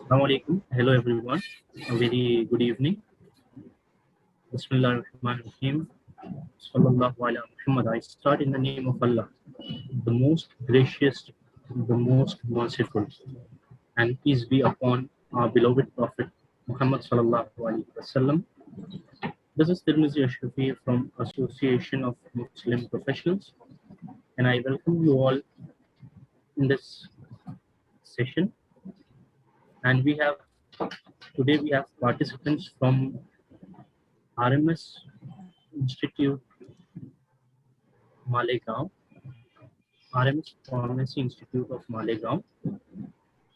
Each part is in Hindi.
Assalamu alaikum. Hello everyone. A very good evening. Bismillahirrahmanirrahim. Sallallahu ala Muhammad. I start in the name of Allah, the most gracious, the most merciful, and peace be upon our beloved Prophet Muhammad sallallahu alaihi wasallam. This is Tirmizi Ashrafi from Association of Muslim Professionals, and I welcome you all in this session. And we have participants from RMS Institute Malegaon, RMS Pharmacy Institute of Malegaon,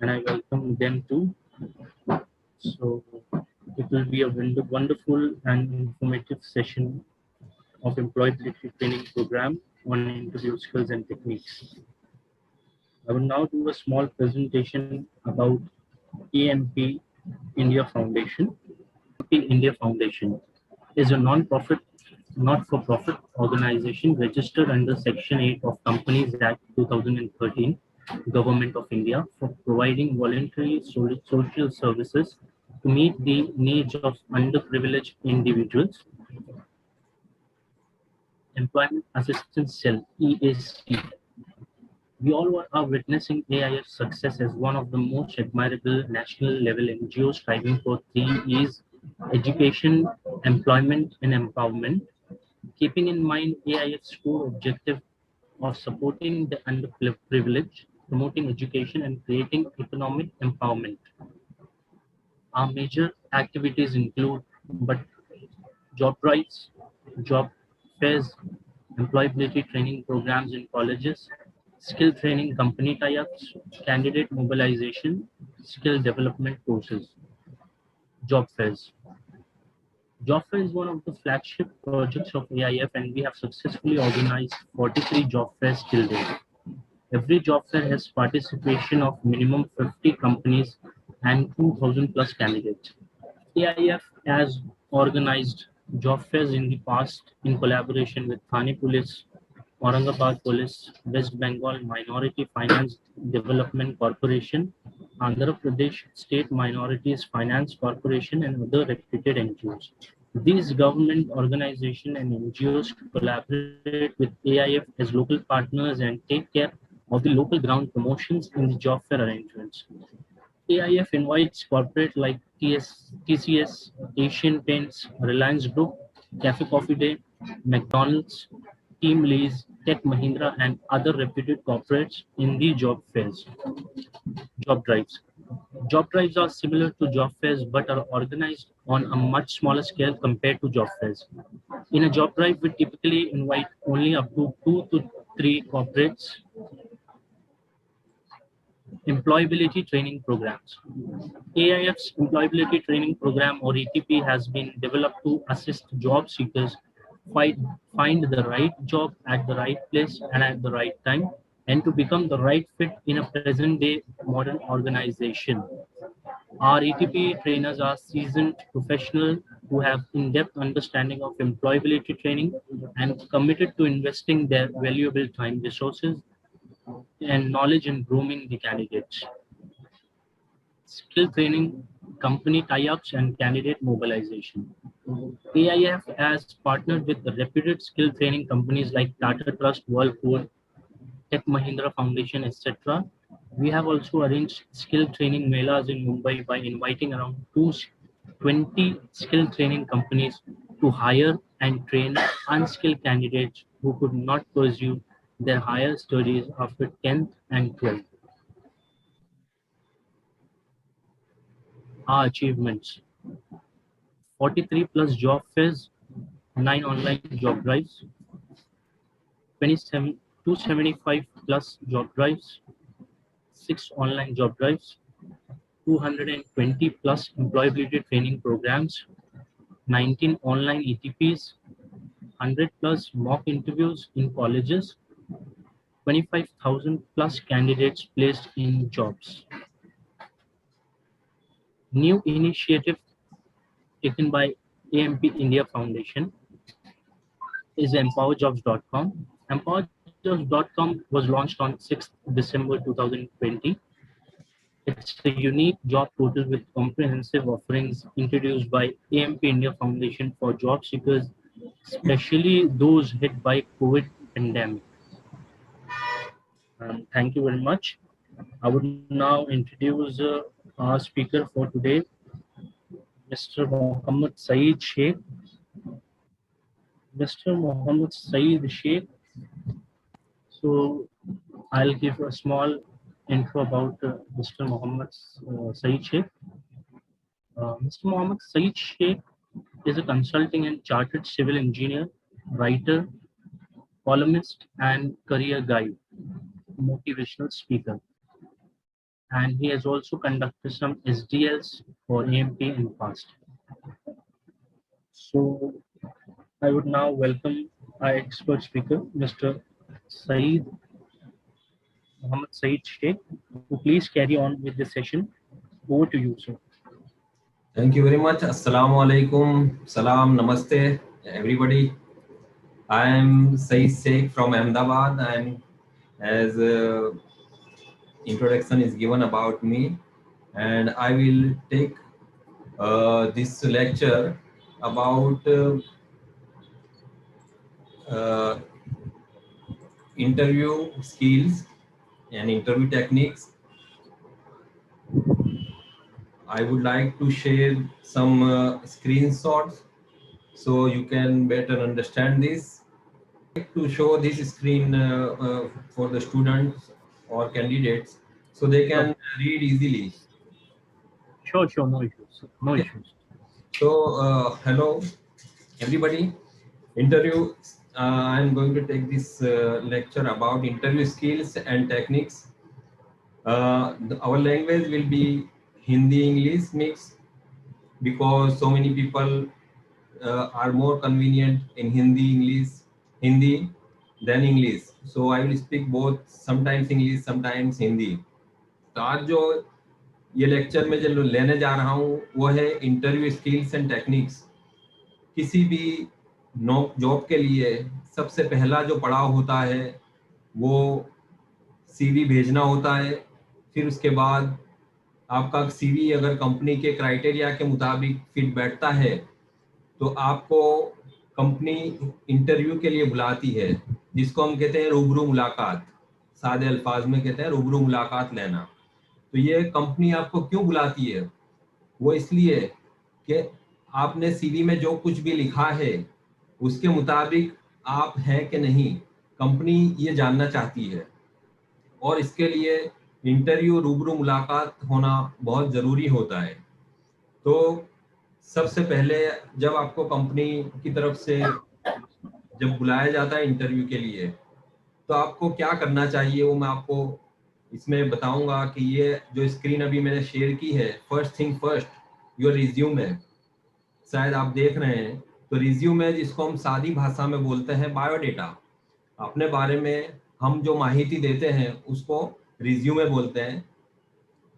and I welcome them too. So it will be a wonderful and informative session of employability training program on interview skills and techniques. I will now do a small presentation about AMP India Foundation. India Foundation is a non-profit, not-for-profit organization registered under Section 8 of Companies Act 2013, Government of India, for providing voluntary social services to meet the needs of underprivileged individuals. Employment Assistance Cell, EAC. We all are witnessing AIF's success as one of the most admirable national level NGOs striving for three E's: education, employment, and empowerment. Keeping in mind AIF's core objective of supporting the underprivileged, promoting education, and creating economic empowerment. Our major activities include but job rights, job fairs, employability training programs in colleges, skill training company tie-ups, candidate mobilization, skill development courses, job fairs. Job fair is one of the flagship projects of AIF, and we have successfully organized 43 job fairs till date. Every job fair has participation of minimum 50 companies and 2,000 plus candidates. AIF has organized job fairs in the past in collaboration with Thane Police, Aurangabad Police, West Bengal Minority Finance Development Corporation, Andhra Pradesh State Minorities Finance Corporation, and other reputed NGOs. These government organizations and NGOs collaborate with AIF as local partners and take care of the local ground promotions in the job fair arrangements. AIF invites corporate like TCS, Asian Paints, Reliance Group, Cafe Coffee Day, McDonald's, Team Lease, Tech Mahindra, and other reputed corporates in the job fairs. Job drives. Job drives are similar to job fairs but are organized on a much smaller scale compared to job fairs. In a job drive, we typically invite only up to 2 to 3 corporates. Employability training programs. AIF's employability training program or ETP has been developed to assist job seekers find the right job at the right place and at the right time, and to become the right fit in a present day modern organization. Our ETP trainers are seasoned professionals who have in-depth understanding of employability training and committed to investing their valuable time, resources, and knowledge in grooming the candidates. Skill training, company tie-ups, and candidate mobilization. AIF has partnered with the reputed skill training companies like Tata Trust, Whirlpool, Tech Mahindra Foundation, etc. We have also arranged skill training melas in Mumbai by inviting around 20 skill training companies to hire and train unskilled candidates who could not pursue their higher studies after 10th and 12th. Our achievements: 43 plus job fairs, 9 online job drives, 275 plus job drives, 6 online job drives, 220 plus employability training programs, 19 online ETPs, 100 plus mock interviews in colleges, 25,000 plus candidates placed in jobs. New initiative taken by AMP India Foundation is empowerjobs.com. Empowerjobs.com was launched on 6th December 2020. It's a unique job portal with comprehensive offerings introduced by AMP India Foundation for job seekers, especially those hit by COVID pandemic. Thank you very much. I would now introduce our speaker for today, Mr. Mohammed Saeed Sheikh. Mr. Mohammed Saeed Sheikh. So I'll give a small intro about Mr. Mohammed Saeed Sheikh. Mr. Mohammed Saeed Sheikh is a consulting and chartered civil engineer, writer, columnist, and career guide, motivational speaker. And he has also conducted some SDLs for AMP in the past. So I would now welcome our expert speaker, Mr. Saeed Mohammed Saeed Sheikh, to please carry on with the session. Over to you, sir. Thank you very much. Assalamu alaikum. Salam, namaste, everybody. I am Saeed Sheikh from Ahmedabad, and as introduction is given about me, and I will take this lecture about uh, interview skills and interview techniques. I would like to share some screenshots so you can better understand this. To show this screen for the students or candidates so they Sure, can read easily. sure, no issues. No Okay. issues. So hello everybody. Interview. I'm going to take this lecture about interview skills and techniques. Our language will be Hindi English mix because so many people are more convenient in Hindi than English. So I will speak both, sometimes English, sometimes Hindi. तो आज जो ये लेक्चर में जो लेने जा रहा हूँ वो है इंटरव्यू स्किल्स एंड टेक्निक्स। किसी भी जॉब के लिए सबसे पहला जो पड़ाव होता है वो सीवी भेजना होता है। फिर उसके बाद आपका सीवी अगर कंपनी के क्राइटेरिया के मुताबिक फिट बैठता है तो आपको कंपनी इंटरव्यू के लिए बुलाती है, जिसको हम कहते हैं रूबरू मुलाकात। सादे अल्फाज में कहते हैं रूबरू मुलाकात लेना। तो ये कंपनी आपको क्यों बुलाती है? वो इसलिए कि आपने सीवी में जो कुछ भी लिखा है उसके मुताबिक आप हैं कि नहीं, कंपनी ये जानना चाहती है। और इसके लिए इंटरव्यू रूबरू मुलाकात होना बहुत ज़रूरी होता है। तो सबसे पहले जब आपको कंपनी की तरफ से जब बुलाया जाता है इंटरव्यू के लिए तो आपको क्या करना चाहिए वो मैं आपको इसमें बताऊंगा कि ये जो स्क्रीन अभी मैंने शेयर की है, first thing first, your resume. शायद आप देख रहे हैं तो रिज्यूमे जिसको हम सादी भाषा में बोलते हैं बायोडेटा। अपने बारे में हम जो माहिती देते हैं उसको रिज्यूमे बोलते हैं।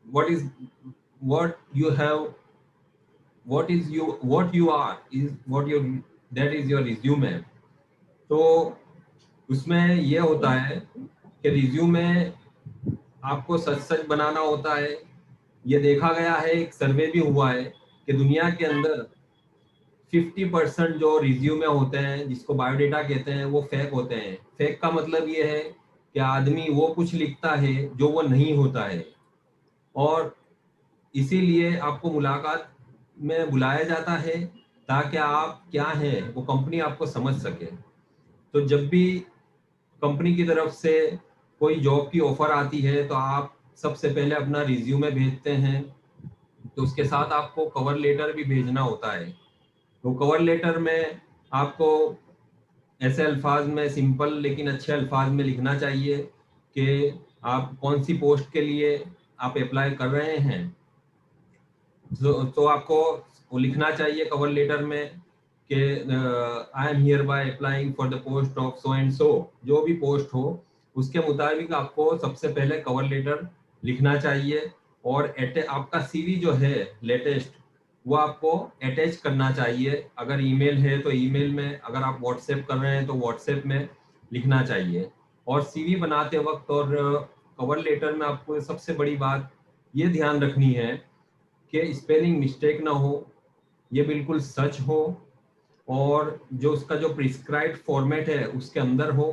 what you have what you are is what your that is your resume। तो उसमें यह होता है कि रिज्यूमे आपको सच सच बनाना होता है। ये देखा गया है, एक सर्वे भी हुआ है कि दुनिया के अंदर 50% जो रिज्यूमे होते हैं जिसको बायोडेटा कहते हैं वो फेक होते हैं। फेक का मतलब ये है कि आदमी वो कुछ लिखता है जो वो नहीं होता है, और इसीलिए आपको मुलाकात में बुलाया जाता है ताकि आप क्या हैं वो कंपनी आपको समझ सके। तो जब भी कंपनी की तरफ से कोई जॉब की ऑफर आती है तो आप सबसे पहले अपना रिज्यूमे भेजते हैं, तो उसके साथ आपको कवर लेटर भी भेजना होता है। तो कवर लेटर में आपको ऐसे अल्फाज में, सिंपल लेकिन अच्छे अल्फाज में लिखना चाहिए कि आप कौन सी पोस्ट के लिए आप अप्लाई कर रहे हैं। तो आपको वो लिखना चाहिए कवर लेटर में कि I am here by applying for the post of so and so. जो भी पोस्ट हो उसके मुताबिक आपको सबसे पहले कवर लेटर लिखना चाहिए। और आपका सीवी जो है लेटेस्ट वो आपको अटैच करना चाहिए। अगर ईमेल है तो ईमेल में, अगर आप व्हाट्सएप कर रहे हैं तो व्हाट्सएप में लिखना चाहिए। और सीवी बनाते वक्त और कवर लेटर में आपको सबसे बड़ी बात ये ध्यान रखनी है कि स्पेलिंग मिस्टेक ना हो, ये बिल्कुल सच हो, और जो उसका जो प्रिस्क्राइब्ड फॉर्मेट है उसके अंदर हो,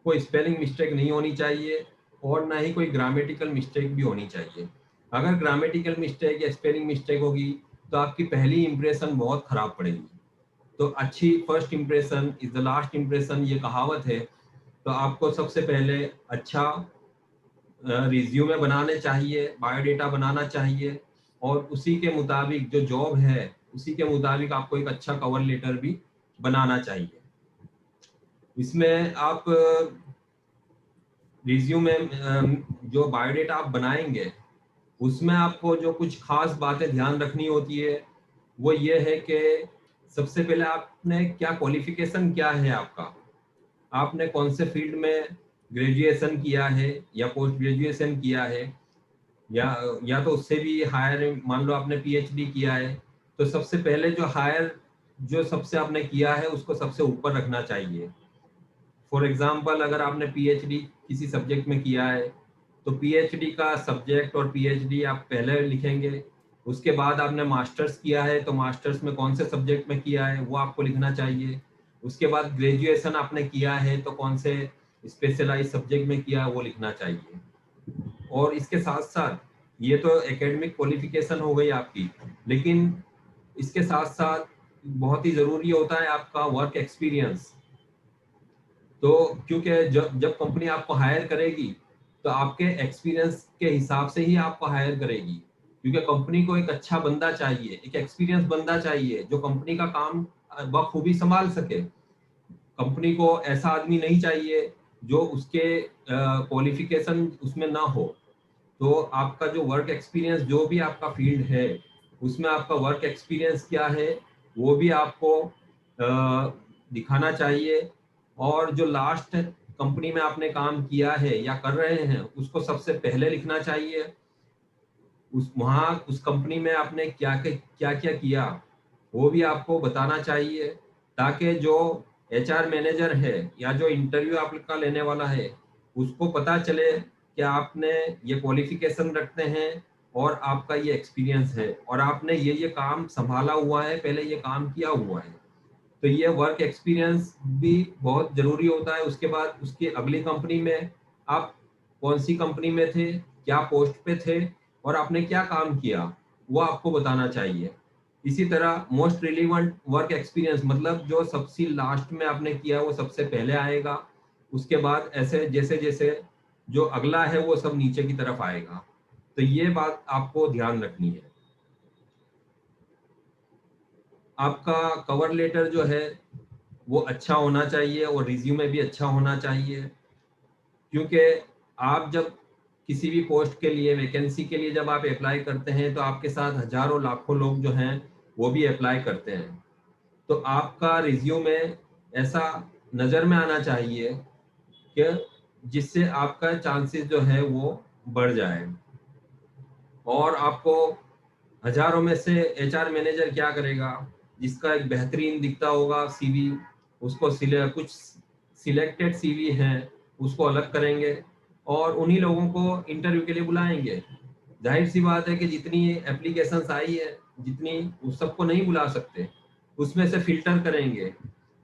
कोई स्पेलिंग मिस्टेक नहीं होनी चाहिए और ना ही कोई ग्रामेटिकल मिस्टेक भी होनी चाहिए। अगर ग्रामेटिकल मिस्टेक या स्पेलिंग मिस्टेक होगी तो आपकी पहली इंप्रेशन बहुत खराब पड़ेगी। तो अच्छी first impression is the last impression, ये कहावत है। तो आपको सबसे पहले अच्छा रिज्यूमे बनाने चाहिए, बायोडेटा बनाना चाहिए, और उसी के मुताबिक जो जॉब है उसी के मुताबिक आपको एक अच्छा कवर लेटर भी बनाना चाहिए। इसमें आप रिज्यूमे जो बायोडेटा आप बनाएंगे उसमें आपको जो कुछ खास बातें ध्यान रखनी होती है वो ये है कि सबसे पहले आपने क्या क्वालिफिकेशन क्या है आपका, आपने कौन से फील्ड में ग्रेजुएशन किया है या पोस्ट ग्रेजुएशन किया है, या तो उससे भी हायर, मान लो आपने पीएचडी किया है तो सबसे पहले जो हायर जो सबसे आपने किया है उसको सबसे ऊपर रखना चाहिए। फॉर एग्जांपल अगर आपने पीएचडी किसी सब्जेक्ट में किया है तो पीएचडी का सब्जेक्ट और पीएचडी आप पहले लिखेंगे। उसके बाद आपने मास्टर्स किया है तो मास्टर्स में कौन से सब्जेक्ट में किया है वो आपको लिखना चाहिए। उसके बाद ग्रेजुएशन आपने किया है तो कौन से स्पेशलाइज सब्जेक्ट में किया है वो लिखना चाहिए। और इसके साथ साथ ये तो एकेडमिक क्वालिफिकेशन हो गई आपकी, लेकिन इसके साथ साथ बहुत ही जरूरी होता है आपका वर्क एक्सपीरियंस। तो क्योंकि जब जब कंपनी आपको हायर करेगी तो आपके एक्सपीरियंस के हिसाब से ही आपको हायर करेगी, क्योंकि कंपनी को एक अच्छा बंदा चाहिए, एक एक्सपीरियंस बंदा चाहिए जो कंपनी का काम बखूबी संभाल सके। कंपनी को ऐसा आदमी नहीं चाहिए जो उसके क्वालिफिकेशन उसमें ना हो। तो आपका जो वर्क एक्सपीरियंस, जो भी आपका फील्ड है उसमें आपका वर्क एक्सपीरियंस क्या है वो भी आपको दिखाना चाहिए। और जो लास्ट कंपनी में आपने काम किया है या कर रहे हैं उसको सबसे पहले लिखना चाहिए। उस वहाँ उस कंपनी में आपने क्या क्या क्या किया वो भी आपको बताना चाहिए, ताकि जो एचआर मैनेजर है या जो इंटरव्यू आपका लेने वाला है उसको पता चले कि आपने ये क्वालिफिकेशन रखते हैं और आपका ये एक्सपीरियंस है और आपने ये काम संभाला हुआ है, पहले ये काम किया हुआ है। तो ये वर्क एक्सपीरियंस भी बहुत जरूरी होता है। उसके बाद उसकी अगली कंपनी में आप कौन सी कंपनी में थे, क्या पोस्ट पे थे और आपने क्या काम किया वो आपको बताना चाहिए। इसी तरह मोस्ट रिलीवेंट वर्क एक्सपीरियंस मतलब जो सबसे लास्ट में आपने किया वो सबसे पहले आएगा। उसके बाद ऐसे जैसे जैसे जो अगला है वो सब नीचे की तरफ आएगा। तो ये बात आपको ध्यान रखनी है। आपका कवर लेटर जो है वो अच्छा होना चाहिए और रिज्यूमे भी अच्छा होना चाहिए, क्योंकि आप जब किसी भी पोस्ट के लिए, वैकेंसी के लिए जब आप अप्लाई करते हैं तो आपके साथ हजारों लाखों लोग जो हैं वो भी अप्लाई करते हैं। तो आपका रिज्यूमे ऐसा नज़र में आना चाहिए कि जिससे आपका चांसेस जो है वो बढ़ जाए। और आपको हजारों में से एचआर मैनेजर क्या करेगा, जिसका एक बेहतरीन दिखता होगा सीवी, उसको कुछ सिलेक्टेड सीवी हैं उसको अलग करेंगे और उन्हीं लोगों को इंटरव्यू के लिए बुलाएंगे। जाहिर सी बात है कि जितनी एप्लीकेशंस आई है जितनी, उस सबको नहीं बुला सकते, उसमें से फिल्टर करेंगे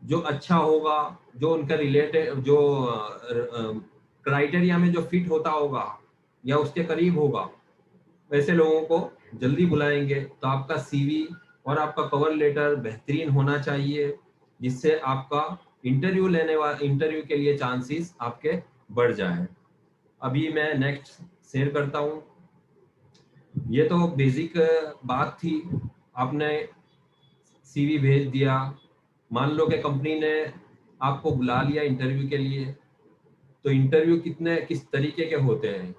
जो अच्छा होगा, जो उनका रिलेटेड जो क्राइटेरिया में जो फिट होता होगा या उसके करीब होगा, वैसे लोगों को जल्दी बुलाएंगे। तो आपका सीवी और आपका कवर लेटर बेहतरीन होना चाहिए, जिससे आपका इंटरव्यू के लिए चांसेस आपके बढ़ जाए। अभी मैं नेक्स्ट शेयर करता हूँ। ये तो बेसिक बात थी। आपने सीवी भेज दिया, मान लो कि कंपनी ने आपको बुला लिया इंटरव्यू के लिए। तो इंटरव्यू किस तरीके के होते हैं,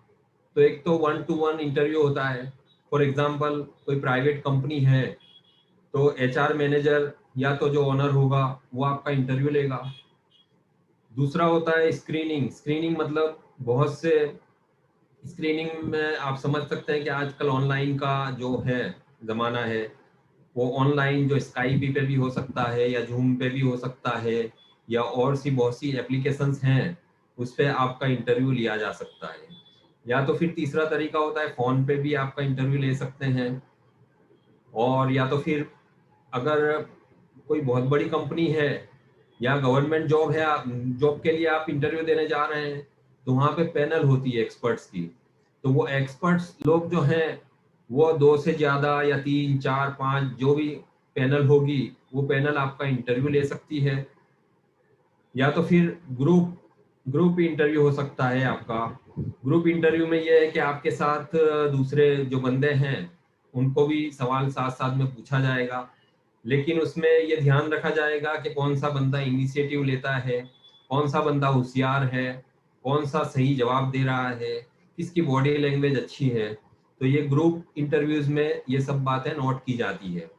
तो एक तो 1-to-1 इंटरव्यू होता है। फॉर एग्जांपल कोई प्राइवेट कंपनी है तो एचआर मैनेजर या तो जो ओनर होगा वो आपका इंटरव्यू लेगा। दूसरा होता है स्क्रीनिंग। स्क्रीनिंग मतलब बहुत से स्क्रीनिंग में आप समझ सकते हैं कि आजकल ऑनलाइन का जो है ज़माना है, वो ऑनलाइन जो स्काइप पे भी हो सकता है या जूम पे भी हो सकता है या और सी बहुत सी एप्लीकेशंस हैं, उस पर आपका इंटरव्यू लिया जा सकता है। या तो फिर तीसरा तरीका होता है फोन पे भी आपका इंटरव्यू ले सकते हैं, और या तो फिर अगर कोई बहुत बड़ी कंपनी है या गवर्नमेंट जॉब है, जॉब के लिए आप इंटरव्यू देने जा रहे हैं, तो वहाँ पे पैनल होती है एक्सपर्ट्स की। तो वो एक्सपर्ट्स लोग जो हैं वो 2 से ज़्यादा या 3 4 5 जो भी पैनल होगी, वो पैनल आपका इंटरव्यू ले सकती है। या तो फिर ग्रुप इंटरव्यू हो सकता है आपका। ग्रुप इंटरव्यू में ये है कि आपके साथ दूसरे जो बंदे हैं उनको भी सवाल साथ साथ में पूछा जाएगा, लेकिन उसमें ये ध्यान रखा जाएगा कि कौन सा बंदा इनिशिएटिव लेता है, कौन सा बंदा होशियार है, कौन सा सही जवाब दे रहा है, किसकी बॉडी लैंग्वेज अच्छी है। तो ये ग्रुप इंटरव्यूज में ये सब बातें नोट की जाती है।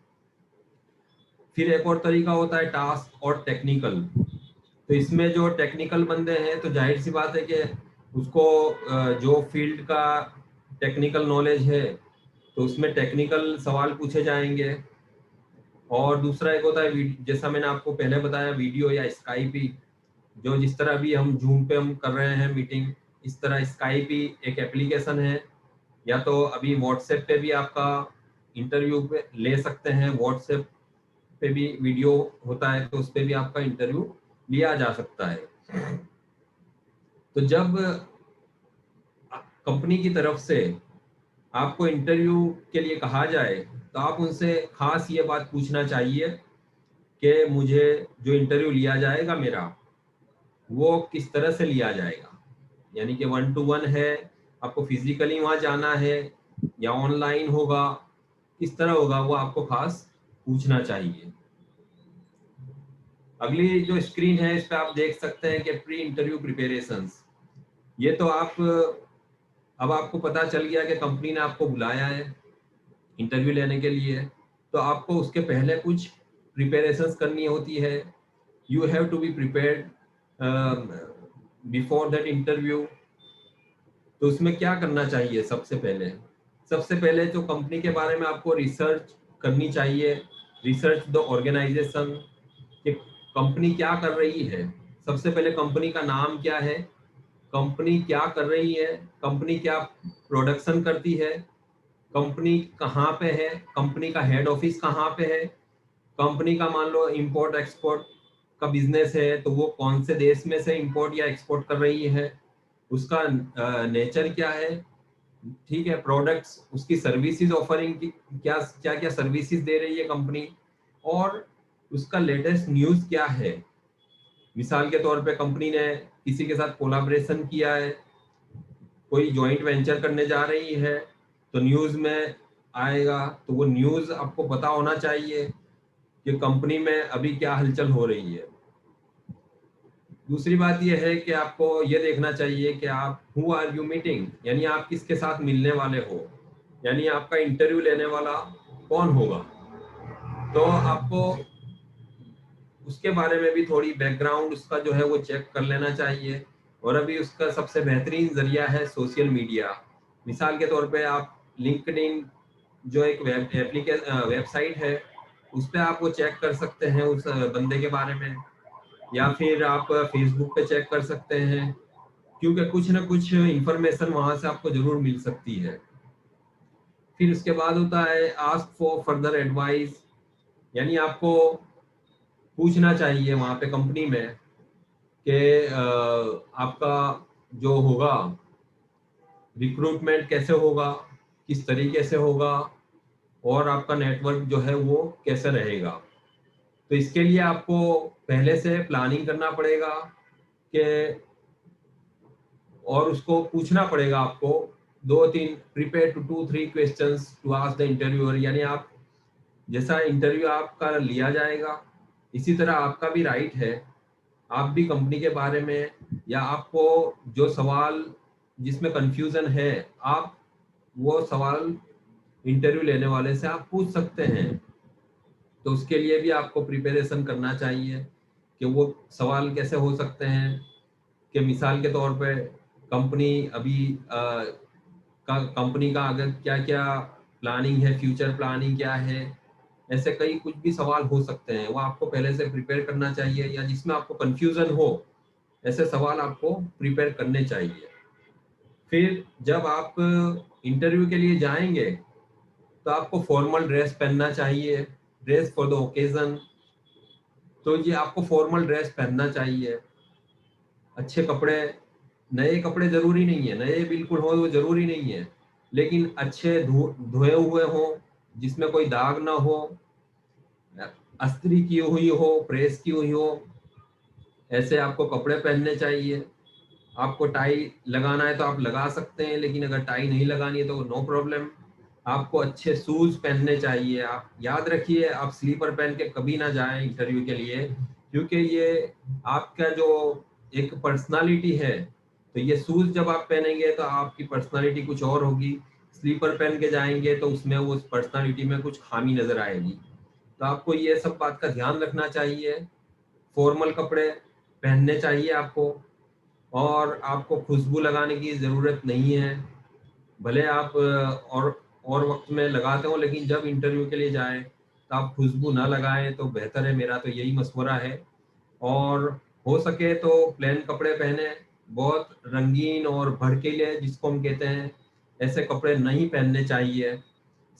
फिर एक और तरीका होता है टास्क और टेक्निकल। तो इसमें जो टेक्निकल बंदे हैं तो जाहिर सी बात है कि उसको जो फील्ड का टेक्निकल नॉलेज है तो उसमें टेक्निकल सवाल पूछे जाएंगे। और दूसरा एक होता है जैसा मैंने आपको पहले बताया, वीडियो या स्काइपी, जो जिस तरह भी हम जूम पे हम कर रहे हैं मीटिंग, इस तरह स्काइपी एक एप्लीकेशन है। या तो अभी व्हाट्सएप पे भी आपका इंटरव्यू पे ले सकते हैं, व्हाट्सएप पे भी वीडियो होता है तो उस पे भी आपका इंटरव्यू लिया जा सकता है। तो जब कंपनी की तरफ से आपको इंटरव्यू के लिए कहा जाए तो आप उनसे खास ये बात पूछना चाहिए कि मुझे जो इंटरव्यू लिया जाएगा मेरा, वो किस तरह से लिया जाएगा। यानी कि 1 to 1 है, आपको फिजिकली वहां जाना है या ऑनलाइन होगा, किस तरह होगा, वो आपको खास पूछना चाहिए। अगली जो स्क्रीन है इस पे आप देख सकते हैं कि प्री इंटरव्यू प्रिपरेशंस। ये तो आप अब आपको पता चल गया कि कंपनी ने आपको बुलाया है इंटरव्यू लेने के लिए, तो आपको उसके पहले कुछ प्रिपरेशंस करनी होती है। You have to be prepared before that interview. तो उसमें क्या करना चाहिए? सबसे पहले तो कंपनी के बारे में आपको रिसर्च करनी चाहिए। रिसर्च द ऑर्गेनाइजेशन, कि कंपनी क्या कर रही है। सबसे पहले कंपनी का नाम क्या है, कंपनी क्या कर रही है, कंपनी क्या प्रोडक्शन करती है, कंपनी कहाँ पे है, कंपनी का हेड ऑफिस कहाँ पे है, कंपनी का मान लो इंपोर्ट एक्सपोर्ट का बिजनेस है तो वो कौन से देश में से इंपोर्ट या एक्सपोर्ट कर रही है, उसका नेचर क्या है, ठीक है, प्रोडक्ट्स, उसकी सर्विसेज ऑफरिंग की क्या क्या क्या सर्विसेज दे रही है कंपनी, और उसका लेटेस्ट न्यूज़ क्या है। मिसाल के तौर पे कंपनी ने किसी के साथ कोलाब्रेशन किया है, कोई जॉइंट वेंचर करने जा रही है, तो न्यूज़ में आएगा, तो वो न्यूज़ आपको पता होना चाहिए कि कंपनी में अभी क्या हलचल हो रही है। दूसरी बात यह है कि आपको ये देखना चाहिए कि आप हु आर यू मीटिंग, यानी आप किसके साथ मिलने वाले हो, यानी आपका इंटरव्यू लेने वाला कौन होगा। तो आपको उसके बारे में भी थोड़ी बैकग्राउंड उसका जो है वो चेक कर लेना चाहिए। और अभी उसका सबसे बेहतरीन जरिया है सोशल मीडिया। मिसाल के तौर पे आप लिंक्डइन जो एक वेबसाइट है, उस पर आप वो चेक कर सकते हैं उस बंदे के बारे में, या फिर आप फेसबुक पे चेक कर सकते हैं, क्योंकि कुछ ना कुछ इंफॉर्मेशन वहां से आपको जरूर मिल सकती है। फिर उसके बाद होता है आस्क फॉर फर्दर एडवाइस, यानी आपको पूछना चाहिए वहां पे कंपनी में कि आपका जो होगा रिक्रूटमेंट कैसे होगा, किस तरीके से होगा, और आपका नेटवर्क जो है वो कैसे रहेगा। तो इसके लिए आपको पहले से प्लानिंग करना पड़ेगा कि, और उसको पूछना पड़ेगा आपको 2-3 prepare to 2-3 questions to ask the interviewer. यानी आप जैसा इंटरव्यू आपका लिया जाएगा इसी तरह आपका भी राइट है, आप भी कंपनी के बारे में या आपको जो सवाल जिसमें कंफ्यूजन है, आप वो सवाल इंटरव्यू लेने वाले से आप पूछ सकते हैं। तो उसके लिए भी आपको प्रिपरेशन करना चाहिए कि वो सवाल कैसे हो सकते हैं। कि मिसाल के तौर पे कंपनी अभी कंपनी का अगर क्या क्या प्लानिंग है, फ्यूचर प्लानिंग क्या है, ऐसे कई कुछ भी सवाल हो सकते हैं, वो आपको पहले से प्रिपेयर करना चाहिए। या जिसमें आपको कंफ्यूजन हो, ऐसे सवाल आपको प्रिपेयर करने चाहिए। फिर जब आप इंटरव्यू के लिए जाएंगे तो आपको फॉर्मल ड्रेस पहनना चाहिए, ड्रेस फॉर द ओकेजन। तो ये आपको फॉर्मल ड्रेस पहनना चाहिए, अच्छे कपड़े। नए कपड़े जरूरी नहीं है, नए बिल्कुल हो वो जरूरी नहीं है, लेकिन अच्छे धोए हुए हो, जिसमें कोई दाग ना हो, अस्त्री की हुई हो, प्रेस की हुई हो, ऐसे आपको कपड़े पहनने चाहिए। आपको टाई लगाना है तो आप लगा सकते हैं, लेकिन अगर टाई नहीं लगानी है तो नो प्रॉब्लम। आपको अच्छे शूज पहनने चाहिए। आप याद रखिए, आप स्लीपर पहन के कभी ना जाएं इंटरव्यू के लिए, क्योंकि ये आपका जो एक पर्सनालिटी है, तो ये शूज जब आप पहनेंगे तो आपकी पर्सनालिटी कुछ और होगी। स्लीपर पहन के जाएंगे तो उसमें वो पर्सनालिटी में कुछ खामी नजर आएगी। तो आपको ये सब बात का ध्यान रखना चाहिए। फॉर्मल कपड़े पहनने चाहिए आपको, और आपको खुशबू लगाने की ज़रूरत नहीं है। भले आप और वक्त में लगाते हो, लेकिन जब इंटरव्यू के लिए जाएं तो आप खुशबू ना लगाएं तो बेहतर है। मेरा तो यही मशवरा है। और हो सके तो प्लेन कपड़े पहने, बहुत रंगीन और भड़कीले जिसको हम कहते हैं, ऐसे कपड़े नहीं पहनने चाहिए।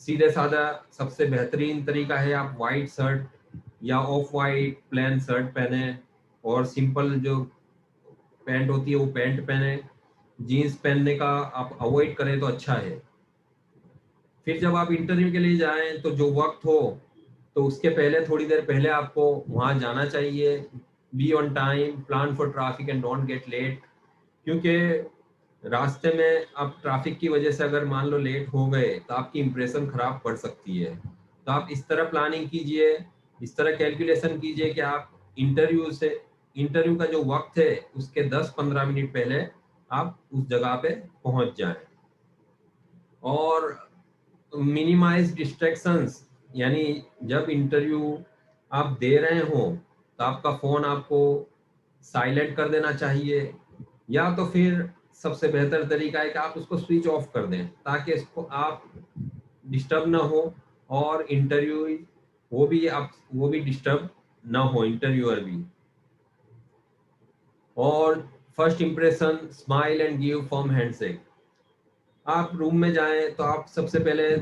सीधे साधा सबसे बेहतरीन तरीका है, आप वाइट शर्ट या ऑफ वाइट प्लेन शर्ट पहने, और सिंपल जो पैंट होती है वो पैंट पहने। जीन्स पहनने का आप अवॉइड करें तो अच्छा है। फिर जब आप इंटरव्यू के लिए जाएं तो जो वक्त हो, तो उसके पहले थोड़ी देर पहले आपको वहां जाना चाहिए। Be on time, plan for traffic and don't get late. क्योंकि रास्ते में आप ट्रैफिक की वजह से अगर मान लो लेट हो गए तो आपकी इंप्रेशन खराब पड़ सकती है। तो आप इस तरह प्लानिंग कीजिए, इस तरह कैलकुलेशन कीजिए कि आप इंटरव्यू का जो वक्त है उसके 10-15 मिनट पहले आप उस जगह पे पहुंच जाएं। और मिनिमाइज डिस्ट्रैक्शंस, यानी जब इंटरव्यू आप दे रहे हो तो आपका फोन आपको साइलेंट कर देना चाहिए, या तो फिर सबसे बेहतर तरीका है कि आप उसको स्विच ऑफ कर दें, ताकि इसको आप डिस्टर्ब ना हो, और इंटरव्यू वो भी डिस्टर्ब ना हो, इंटरव्यूअर भी। और first impression, smile and give form handshake. आप रूम में जाएं तो आप सबसे पहले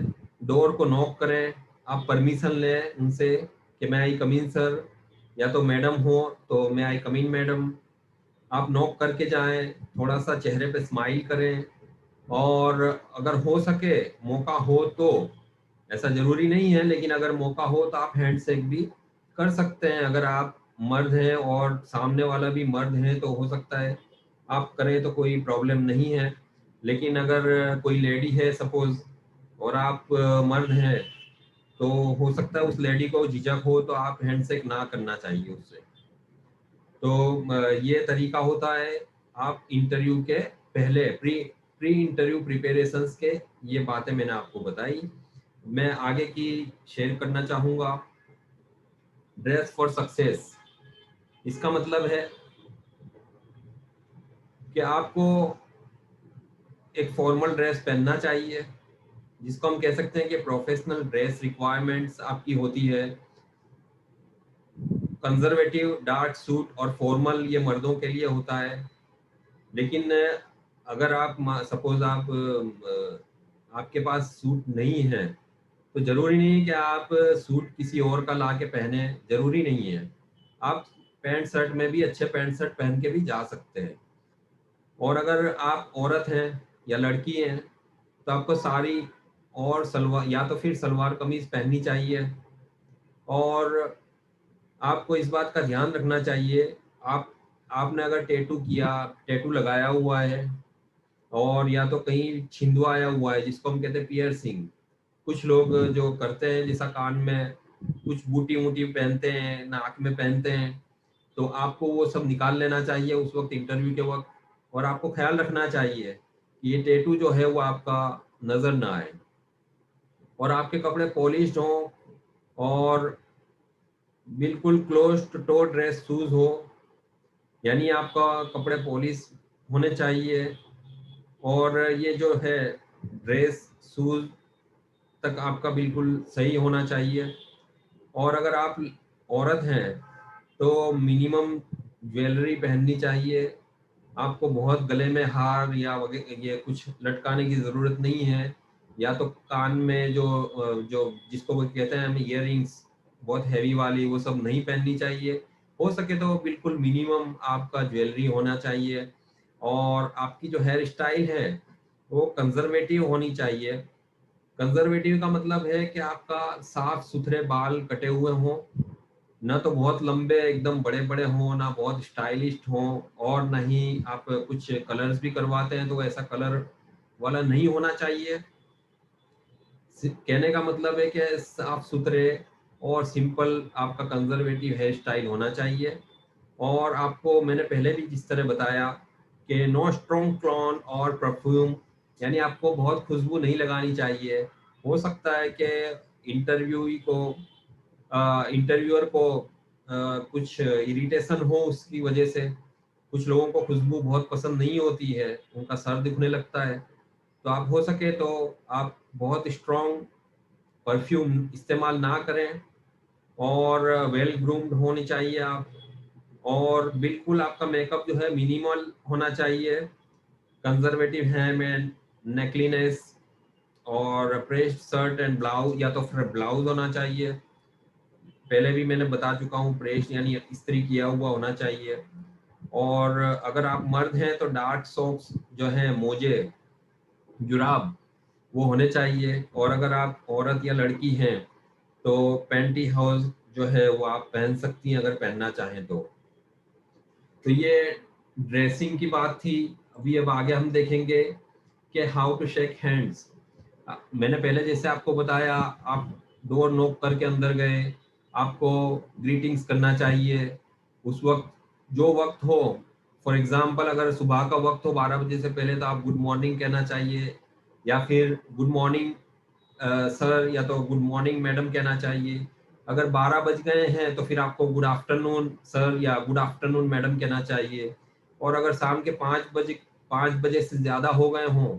डोर को नॉक करें, आप परमिशन लें उनसे कि मैं आई कम इन सर, या तो मैडम हो तो मैं आई कम इन मैडम। आप नॉक करके जाएं, थोड़ा सा चेहरे पे स्माइल करें, और अगर हो सके, मौका हो तो, ऐसा जरूरी नहीं है, लेकिन अगर मौका हो तो आप हैंडशेक भी कर सकते हैं। अगर आप मर्द हैं और सामने वाला भी मर्द है तो हो सकता है आप करें तो कोई प्रॉब्लम नहीं है। लेकिन अगर कोई लेडी है सपोज, और आप मर्द हैं, तो हो सकता है उस लेडी को झिझक हो, तो आप हैंडशेक ना करना चाहिए उससे। तो ये तरीका होता है आप इंटरव्यू के पहले, प्री प्री इंटरव्यू प्रिपरेशंस के। ये बातें मैंने आपको बताई। मैं आगे की शेयर करना चाहूँगा। ड्रेस फॉर सक्सेस, इसका मतलब है कि आपको एक फॉर्मल ड्रेस पहनना चाहिए, जिसको हम कह सकते हैं कि प्रोफेशनल ड्रेस रिक्वायरमेंट्स आपकी होती है। कंजर्वेटिव डार्क सूट और फॉर्मल ये मर्दों के लिए होता है। लेकिन अगर आप सपोज आपके पास सूट नहीं है, तो जरूरी नहीं है कि आप सूट किसी और का ला के पहने, जरूरी नहीं है। आप पैंट शर्ट में भी, अच्छे पैंट शर्ट पहन के भी जा सकते हैं। और अगर आप औरत हैं या लड़की हैं तो आपको साड़ी और सलवार, या तो फिर सलवार कमीज पहननी चाहिए। और आपको इस बात का ध्यान रखना चाहिए, आप आपने अगर टैटू लगाया हुआ है, और या तो कहीं छिंदवाया हुआ है जिसको हम कहते हैं पियर्सिंग, कुछ लोग जो करते हैं जैसा कान में कुछ बूटी वूटी पहनते हैं, नाक में पहनते हैं, तो आपको वो सब निकाल लेना चाहिए उस वक्त, इंटरव्यू के वक्त। और आपको ख्याल रखना चाहिए कि ये टैटू जो है वो आपका नजर ना आए, और आपके कपड़े पॉलिश्ड हों, और बिल्कुल क्लोज टो ड्रेस शूज हो, यानी आपका कपड़े पॉलिश होने चाहिए। और ये जो है ड्रेस शूज तक आपका बिल्कुल सही होना चाहिए। और अगर आप औरत हैं तो मिनिमम ज्वेलरी पहननी चाहिए, आपको बहुत गले में हार या ये कुछ लटकाने की ज़रूरत नहीं है, या तो कान में जो जिसको वो कहते हैं हम ईयररिंग्स बहुत हैवी वाली, वो सब नहीं पहननी चाहिए। हो सके तो बिल्कुल मिनिमम आपका ज्वेलरी होना चाहिए, और आपकी जो हेयर स्टाइल है वो कंजर्वेटिव होनी चाहिए। कंजर्वेटिव का मतलब है कि आपका साफ सुथरे बाल कटे हुए हों, ना तो बहुत लंबे एकदम बड़े बड़े हों, ना बहुत स्टाइलिश हों, और ना ही आप कुछ कलर्स भी करवाते हैं तो ऐसा कलर वाला नहीं होना चाहिए। कहने का मतलब है कि साफ सुथरे और सिंपल आपका कंजर्वेटिव हेयर स्टाइल होना चाहिए। और आपको मैंने पहले भी जिस तरह बताया कि नो स्ट्रॉन्ग क्लोन और परफ्यूम, यानी आपको बहुत खुशबू नहीं लगानी चाहिए। हो सकता है कि इंटरव्यूई को इंटरव्यूअर को कुछ इरिटेशन हो उसकी वजह से। कुछ लोगों को खुशबू बहुत पसंद नहीं होती है, उनका सर दुखने लगता है। तो आप हो सके तो आप बहुत स्ट्रॉन्ग परफ्यूम इस्तेमाल ना करें, और वेल ग्रूम्ड होनी चाहिए आप। और बिल्कुल आपका मेकअप जो है मिनिमल होना चाहिए। कंजर्वेटिव है में नेकलीनेस और प्रेस्ड शर्ट एंड ब्लाउज, या तो फिर ब्लाउज होना चाहिए। पहले भी मैंने बता चुका हूँ, प्रेस्ड यानी इस्त्री किया हुआ होना चाहिए। और अगर आप मर्द हैं तो डार्क सॉक्स जो हैं, मोजे, जुराब, वो होने चाहिए। और अगर आप औरत या लड़की हैं तो पैंटी हाउस जो है वो आप पहन सकती हैं अगर पहनना चाहें तो। ये ड्रेसिंग की बात थी। अभी अब आगे हम देखेंगे कि हाउ टू शेक हैंड्स। मैंने पहले जैसे आपको बताया, आप डोर नॉक करके अंदर गए, आपको ग्रीटिंग्स करना चाहिए उस वक्त, जो वक्त हो। फॉर एग्जांपल अगर सुबह का वक्त हो 12 बजे से पहले, तो आप गुड मॉर्निंग कहना चाहिए, या फिर गुड मॉर्निंग सर, या तो गुड मॉर्निंग मैडम कहना चाहिए। अगर 12 बज गए हैं तो फिर आपको गुड आफ्टरनून सर या गुड आफ्टरनून मैडम कहना चाहिए। और अगर शाम के 5 बजे से ज़्यादा हो गए हों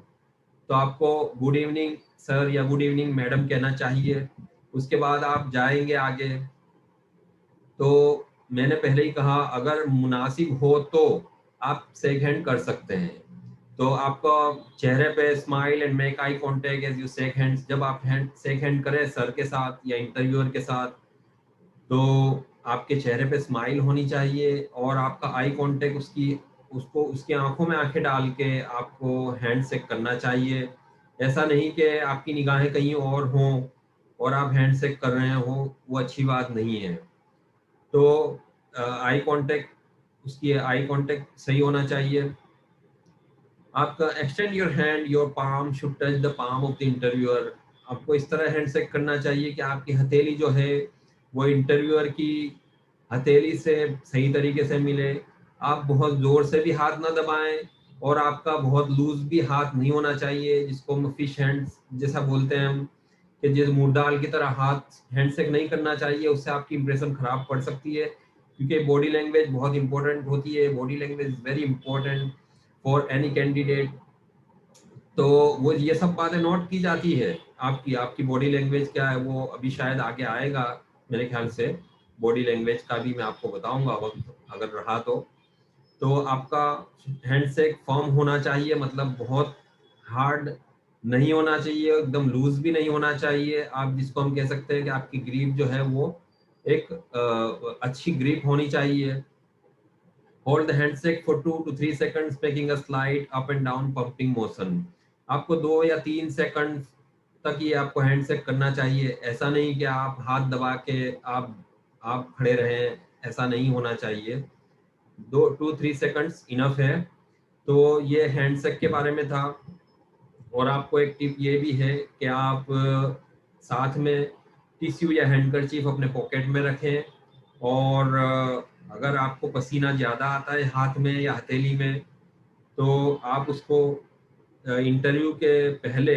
तो आपको गुड इवनिंग सर या गुड इवनिंग मैडम कहना चाहिए। उसके बाद आप जाएंगे आगे, तो मैंने पहले ही कहा, अगर मुनासिब हो तो आप शेक हैंड कर सकते हैं। तो आपका चेहरे पे smile and make eye contact as you shake hands. जब आप शेक हैंड करें सर के साथ या इंटरव्यूअर के साथ, तो आपके चेहरे पे स्माइल होनी चाहिए, और आपका आई कांटेक्ट उसको उसकी आंखों में आंखें डाल के आपको हैंड शेक करना चाहिए। ऐसा नहीं कि आपकी निगाहें कहीं और हों और आप हैंड शेक कर रहे हो, वो अच्छी बात नहीं है। तो आई कांटेक्ट उसकी आई कांटेक्ट सही होना चाहिए। आपका extend your hand, your palm should touch the palm of the interviewer. आपको इस तरह हैंड शेक करना चाहिए कि आपकी हथेली जो है वो इंटरव्यूअर की हथेली से सही तरीके से मिले। आप बहुत जोर से भी हाथ ना दबाएं, और आपका बहुत लूज भी हाथ नहीं होना चाहिए, जिसको हम फिश हैंड्स जैसा बोलते हैं हम, कि जिस मुर्दाल की तरह हाथ हैंडशेक नहीं करना चाहिए। उससे आपकी इंप्रेशन खराब पड़ सकती है, क्योंकि बॉडी लैंग्वेज बहुत इंपॉर्टेंट होती है। Body language is very important for any candidate. तो वो ये सब बातें नोट की जाती है। आपकी आपकी बॉडी लैंग्वेज क्या है वो अभी शायद आगे आएगा मेरे ख्याल से। बॉडी लैंग्वेज का भी मैं आपको बताऊंगा वक्त अगर रहा तो आपका हैंडशेक फर्म होना चाहिए, मतलब बहुत हार्ड नहीं होना चाहिए, एकदम लूज भी नहीं होना चाहिए। आप जिसको हम कह सकते हैं कि आपकी ग्रिप जो है वो एक अच्छी ग्रिप होनी चाहिए। Hold the handshake for 2 to 3 seconds, making a slide up and down pumping motion. आपको 2 या 3 सेकंड तक ये आपको हैंडशेक करना चाहिए। ऐसा नहीं कि आप हाथ दबा के आप खड़े रहें, ऐसा नहीं होना चाहिए। 2 to 3 seconds इनफ है। तो ये हैंडशेक के बारे में था। और आपको एक टिप ये भी है कि आप साथ में टिश्यू या हैंडकरचीफ अपने पॉकेट में रखें। और अगर आपको पसीना ज़्यादा आता है हाथ में या हथेली में, तो आप उसको इंटरव्यू के पहले,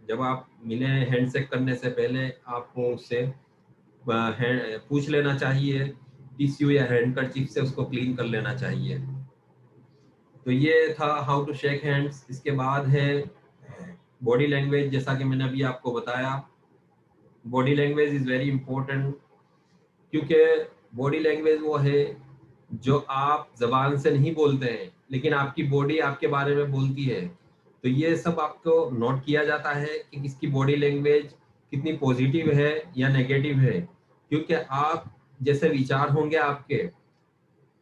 जब आप मिले हैंडशेक करने से पहले, आपको उससे पूछ लेना चाहिए, टिश्यू या हैंडकरचीफ से उसको क्लीन कर लेना चाहिए। तो ये था हाउ टू शेक हैंड्स। इसके बाद है बॉडी लैंग्वेज। जैसा कि मैंने अभी आपको बताया, body language is very important, क्योंकि बॉडी लैंग्वेज वो है जो आप जबान से नहीं बोलते हैं, लेकिन आपकी बॉडी आपके बारे में बोलती है। तो ये सब आपको नोट किया जाता है कि किसकी बॉडी लैंग्वेज कितनी पॉजिटिव है या नेगेटिव है, क्योंकि आप जैसे विचार होंगे आपके,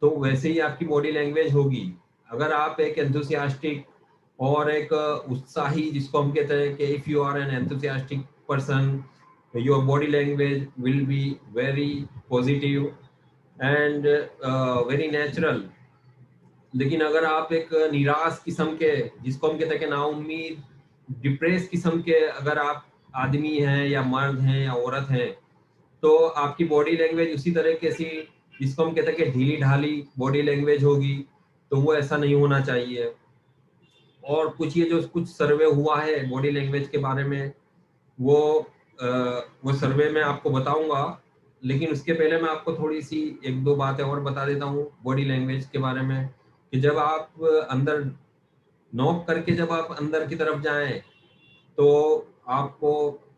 तो वैसे ही आपकी बॉडी लैंग्वेज होगी। अगर आप एक एंथुसियास्टिक और एक उत्साही, जिसको हम कहते हैं कि if you are an enthusiastic person, your body language will be very positive and very natural. लेकिन अगर आप एक निराश किस्म के, जिसको हम कहते हैं कि नाउम्मीद, डिप्रेस किस्म के अगर आप आदमी हैं या मर्द हैं या औरत हैं, तो आपकी बॉडी लैंग्वेज उसी तरह की सी, जिसको हम कहते हैं कि ढीली ढाली बॉडी लैंग्वेज होगी। तो वो ऐसा नहीं होना चाहिए। और कुछ ये जो कुछ सर्वे हुआ है बॉडी लैंग्वेज के बारे में, वो वो सर्वे में आपको बताऊंगा, लेकिन उसके पहले मैं आपको थोड़ी सी एक दो बातें और बता देता हूँ बॉडी लैंग्वेज के बारे में। कि जब आप अंदर नॉक करके जब आप अंदर की तरफ जाएं, तो आपको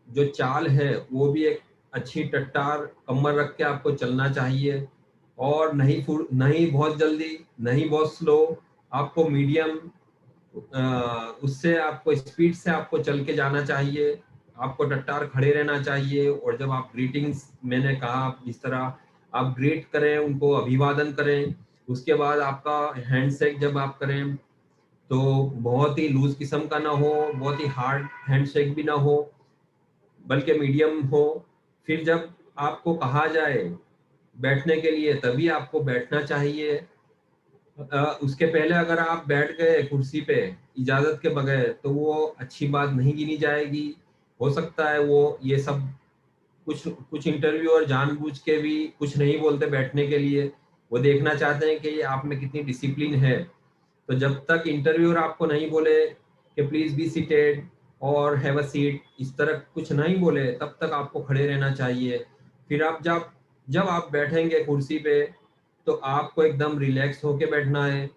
जो चाल है वो भी एक अच्छी टट्टार कमर रख के आपको चलना चाहिए। और नहीं बहुत जल्दी, नहीं बहुत स्लो, आपको मीडियम, उससे आपको स्पीड से आपको चल के जाना चाहिए। आपको टट्टार खड़े रहना चाहिए। और जब आप ग्रीटिंग्स, मैंने कहा जिस तरह आप ग्रीट करें, उनको अभिवादन करें, उसके बाद आपका हैंडशेक जब आप करें तो बहुत ही लूज किस्म का ना हो, बहुत ही हार्ड हैंडशेक भी ना हो, बल्कि मीडियम हो। फिर जब आपको कहा जाए बैठने के लिए, तभी आपको बैठना चाहिए। उसके पहले अगर आप बैठ गए कुर्सी पे इजाजत के बगैर, तो वो अच्छी बात नहीं गिनी जाएगी। हो सकता है वो ये सब कुछ कुछ इंटरव्यूअर जानबूझ के भी कुछ नहीं बोलते बैठने के लिए। वो देखना चाहते हैं कि आप में कितनी डिसिप्लिन है। तो जब तक इंटरव्यूअर आपको नहीं बोले कि प्लीज बी सीटेड और हैव अ सीट, इस तरह कुछ नहीं बोले, तब तक आपको खड़े रहना चाहिए। फिर आप जब जब आप बैठेंगे कुर्सी पे, तो आपको एकदम रिलैक्स होके बैठना है।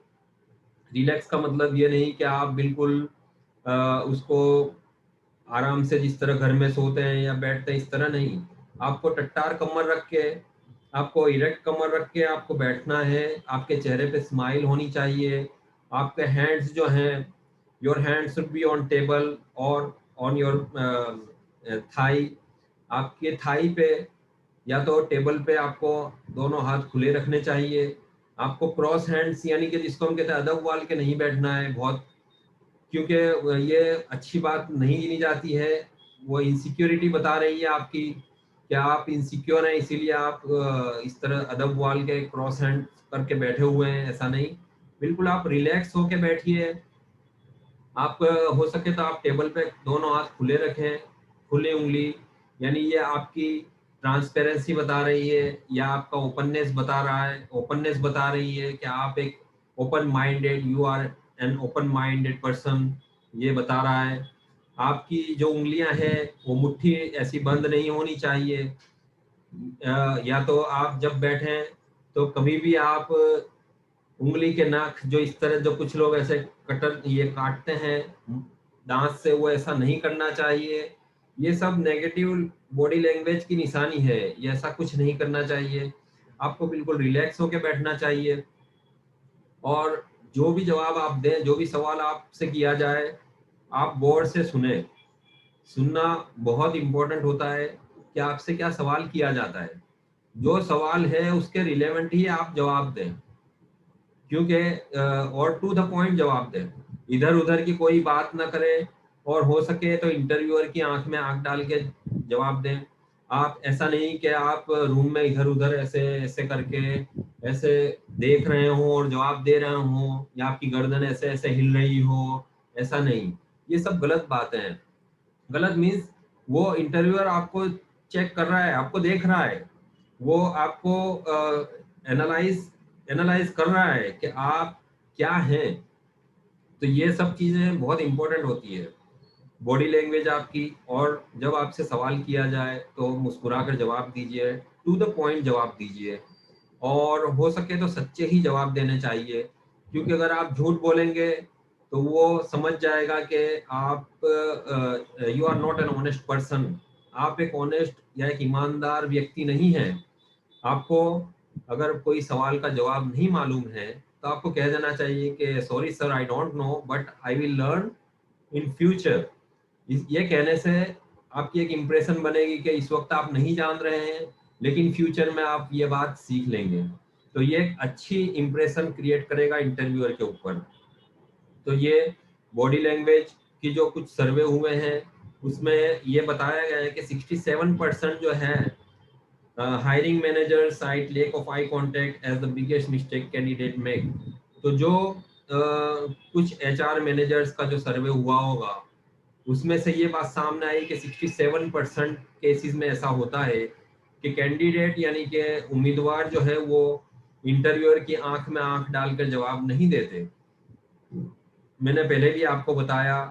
रिलैक्स का मतलब ये नहीं कि आप बिल्कुल उसको आराम से जिस तरह घर में सोते हैं या बैठते हैं इस तरह नहीं। आपको टट्टार कमर रख के, आपको इरेक्ट कमर रख के आपको बैठना है। आपके चेहरे पे स्माइल होनी चाहिए। आपके हैंड्स जो हैं, your hands should be on table और ऑन योर थाई। आपके थाई पे या तो टेबल पे आपको दोनों हाथ खुले रखने चाहिए। आपको क्रॉस हैंड्स, यानी कि जिसको हम कहते हैं अदब वाल के, नहीं बैठना है बहुत, क्योंकि ये अच्छी बात नहीं गिनी जाती है। वो इनसिक्योरिटी बता रही है आपकी, क्या आप इनसिक्योर हैं इसीलिए आप इस तरह अदब वाल के क्रॉस हैंड करके बैठे हुए हैं, ऐसा नहीं। बिल्कुल आप रिलैक्स होके बैठिए। आप हो सके तो आप टेबल पे दोनों हाथ खुले रखें, खुली उंगली, यानी ये आपकी ट्रांसपेरेंसी बता रही है या आपका ओपननेस बता रहा है, ओपननेस बता रही है कि आप एक open minded, you are an open minded person, ये बता रहा है। आपकी जो उंगलियां हैं वो मुट्ठी ऐसी बंद नहीं होनी चाहिए। या तो आप जब बैठें तो कभी भी आप उंगली के नख जो इस तरह, जो कुछ लोग ऐसे कटर ये काटते हैं दांत से, वो ऐसा नहीं करना चाहिए। ये सब नेगेटिव बॉडी लैंग्वेज की निशानी है। ये ऐसा कुछ नहीं करना चाहिए। आपको बिल्कुल रिलैक्स होकर बैठना चाहिए। और जो भी जवाब आप दें, जो भी सवाल आपसे किया जाए, आप गौर से सुने। सुनना बहुत इंपॉर्टेंट होता है कि आपसे क्या सवाल किया जाता है। जो सवाल है उसके रिलेवेंट ही आप जवाब दें, क्योंकि और टू द पॉइंट जवाब दें। इधर उधर की कोई बात ना करें, और हो सके तो इंटरव्यूअर की आंख में आंख डाल के जवाब दें। आप ऐसा नहीं कि आप रूम में इधर उधर ऐसे ऐसे करके ऐसे देख रहे हो और जवाब दे रहे हो, या आपकी गर्दन ऐसे ऐसे हिल रही हो, ऐसा नहीं। ये सब गलत बातें हैं। गलत मीन्स वो इंटरव्यूअर आपको चेक कर रहा है, आपको देख रहा है, वो आपको एनालाइज एनालाइज कर रहा है कि आप क्या हैं। तो ये सब चीजें बहुत इंपॉर्टेंट होती है, बॉडी लैंग्वेज आपकी। और जब आपसे सवाल किया जाए तो मुस्कुराकर जवाब दीजिए, टू द पॉइंट जवाब दीजिए, और हो सके तो सच्चे ही जवाब देने चाहिए। क्योंकि अगर आप झूठ बोलेंगे तो वो समझ जाएगा कि आप you are not an honest person. आप एक ऑनेस्ट या एक ईमानदार व्यक्ति नहीं हैं। आपको अगर कोई सवाल का जवाब नहीं मालूम है, तो आपको कह देना चाहिए कि sorry sir I don't no but I will learn in future. ये कहने से आपकी एक इम्प्रेशन बनेगी कि इस वक्त आप नहीं जान रहे हैं लेकिन फ्यूचर में आप ये बात सीख लेंगे। तो ये एक अच्छी इम्प्रेशन क्रिएट करेगा इंटरव्यूअर के ऊपर। तो ये बॉडी लैंग्वेज की जो कुछ सर्वे हुए हैं उसमें ये बताया गया है कि 67% जो है hiring manager cite lack of eye contact as the biggest mistake candidate make. तो जो कुछ एचआर मैनेजर्स का जो सर्वे हुआ होगा उसमें से ये बात सामने आई कि 67% केसेस में ऐसा होता है कि कैंडिडेट यानी कि उम्मीदवार जो है वो इंटरव्यूअर की आंख में आंख डालकर जवाब नहीं देते। मैंने पहले भी आपको बताया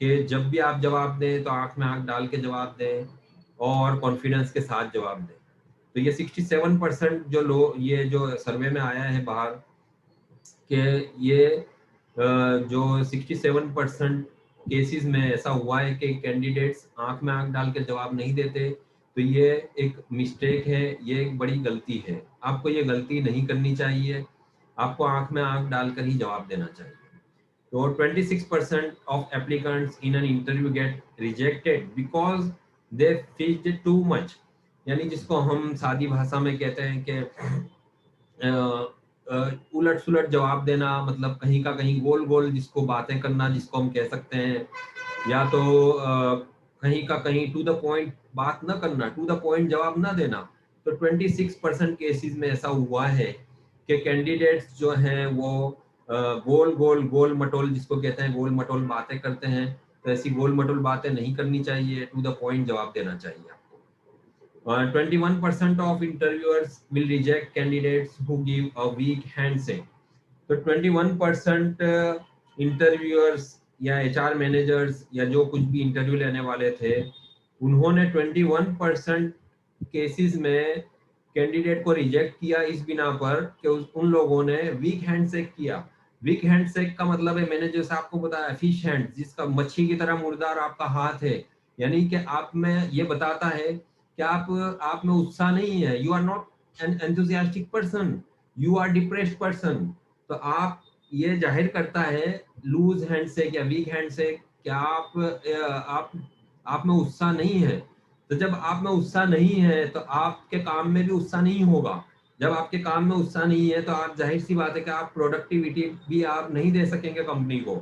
कि जब भी आप जवाब दें तो आंख में आंख डाल के जवाब दें और कॉन्फिडेंस के साथ जवाब दें। तो ये 67% जो लोग ये जो सर्वे में आया है बाहर कि ये जो 67% केसेस में ऐसा हुआ है कि कैंडिडेट्स आंख में आंख डाल के जवाब नहीं देते। तो ये एक मिस्टेक है, ये एक बड़ी गलती है। आपको ये गलती नहीं करनी चाहिए, आपको आंख में आंख डालकर ही जवाब देना चाहिए। तो 26% of applicants in an interview get rejected because they fidget it too much। यानी जिसको हम सादी भाषा में कहते हैं कि उलट सुलट जवाब देना, मतलब कहीं का कहीं गोल गोल जिसको बातें करना जिसको हम कह सकते हैं, या तो कहीं का कहीं टू द पॉइंट बात ना करना, टू द पॉइंट जवाब ना देना। तो 26% केसेस में ऐसा हुआ है कि कैंडिडेट्स जो हैं वो गोल मटोल जिसको कहते हैं गोल मटोल बातें करते हैं। तो ऐसी गोल मटोल बातें नहीं करनी चाहिए, टू द पॉइंट जवाब देना चाहिए आपको। 21% of interviewers will reject candidates who give a weak handshake। तो 21% इंटरव्यूअर्स या एचआर मैनेजर्स या जो कुछ भी इंटरव्यू लेने वाले थे उन्होंने 21% केसेस में कैंडिडेट को रिजेक्ट किया इस बिना पर कि उन लोगों ने वीक हैंडशेक किया। वीक हैंडशेक का मतलब है, मैंने जैसे आपको बताया, फिश हैंड, जिसका मच्छी की तरह मुर्दार आपका हाथ है, यानी कि आप में ये बताता है कि आप में उत्साह नहीं है। You are not an enthusiastic person, you are depressed person. तो आप ये जाहिर करता है लूज हैंडशेक या वीक हैंडशेक कि आप में उत्साह नहीं है। तो जब आप में उत्साह नहीं है तो आपके काम में भी उत्साह नहीं होगा। जब आपके काम में उत्साह नहीं है तो आप जाहिर सी बात है कि आप प्रोडक्टिविटी भी आप नहीं दे सकेंगे कंपनी को।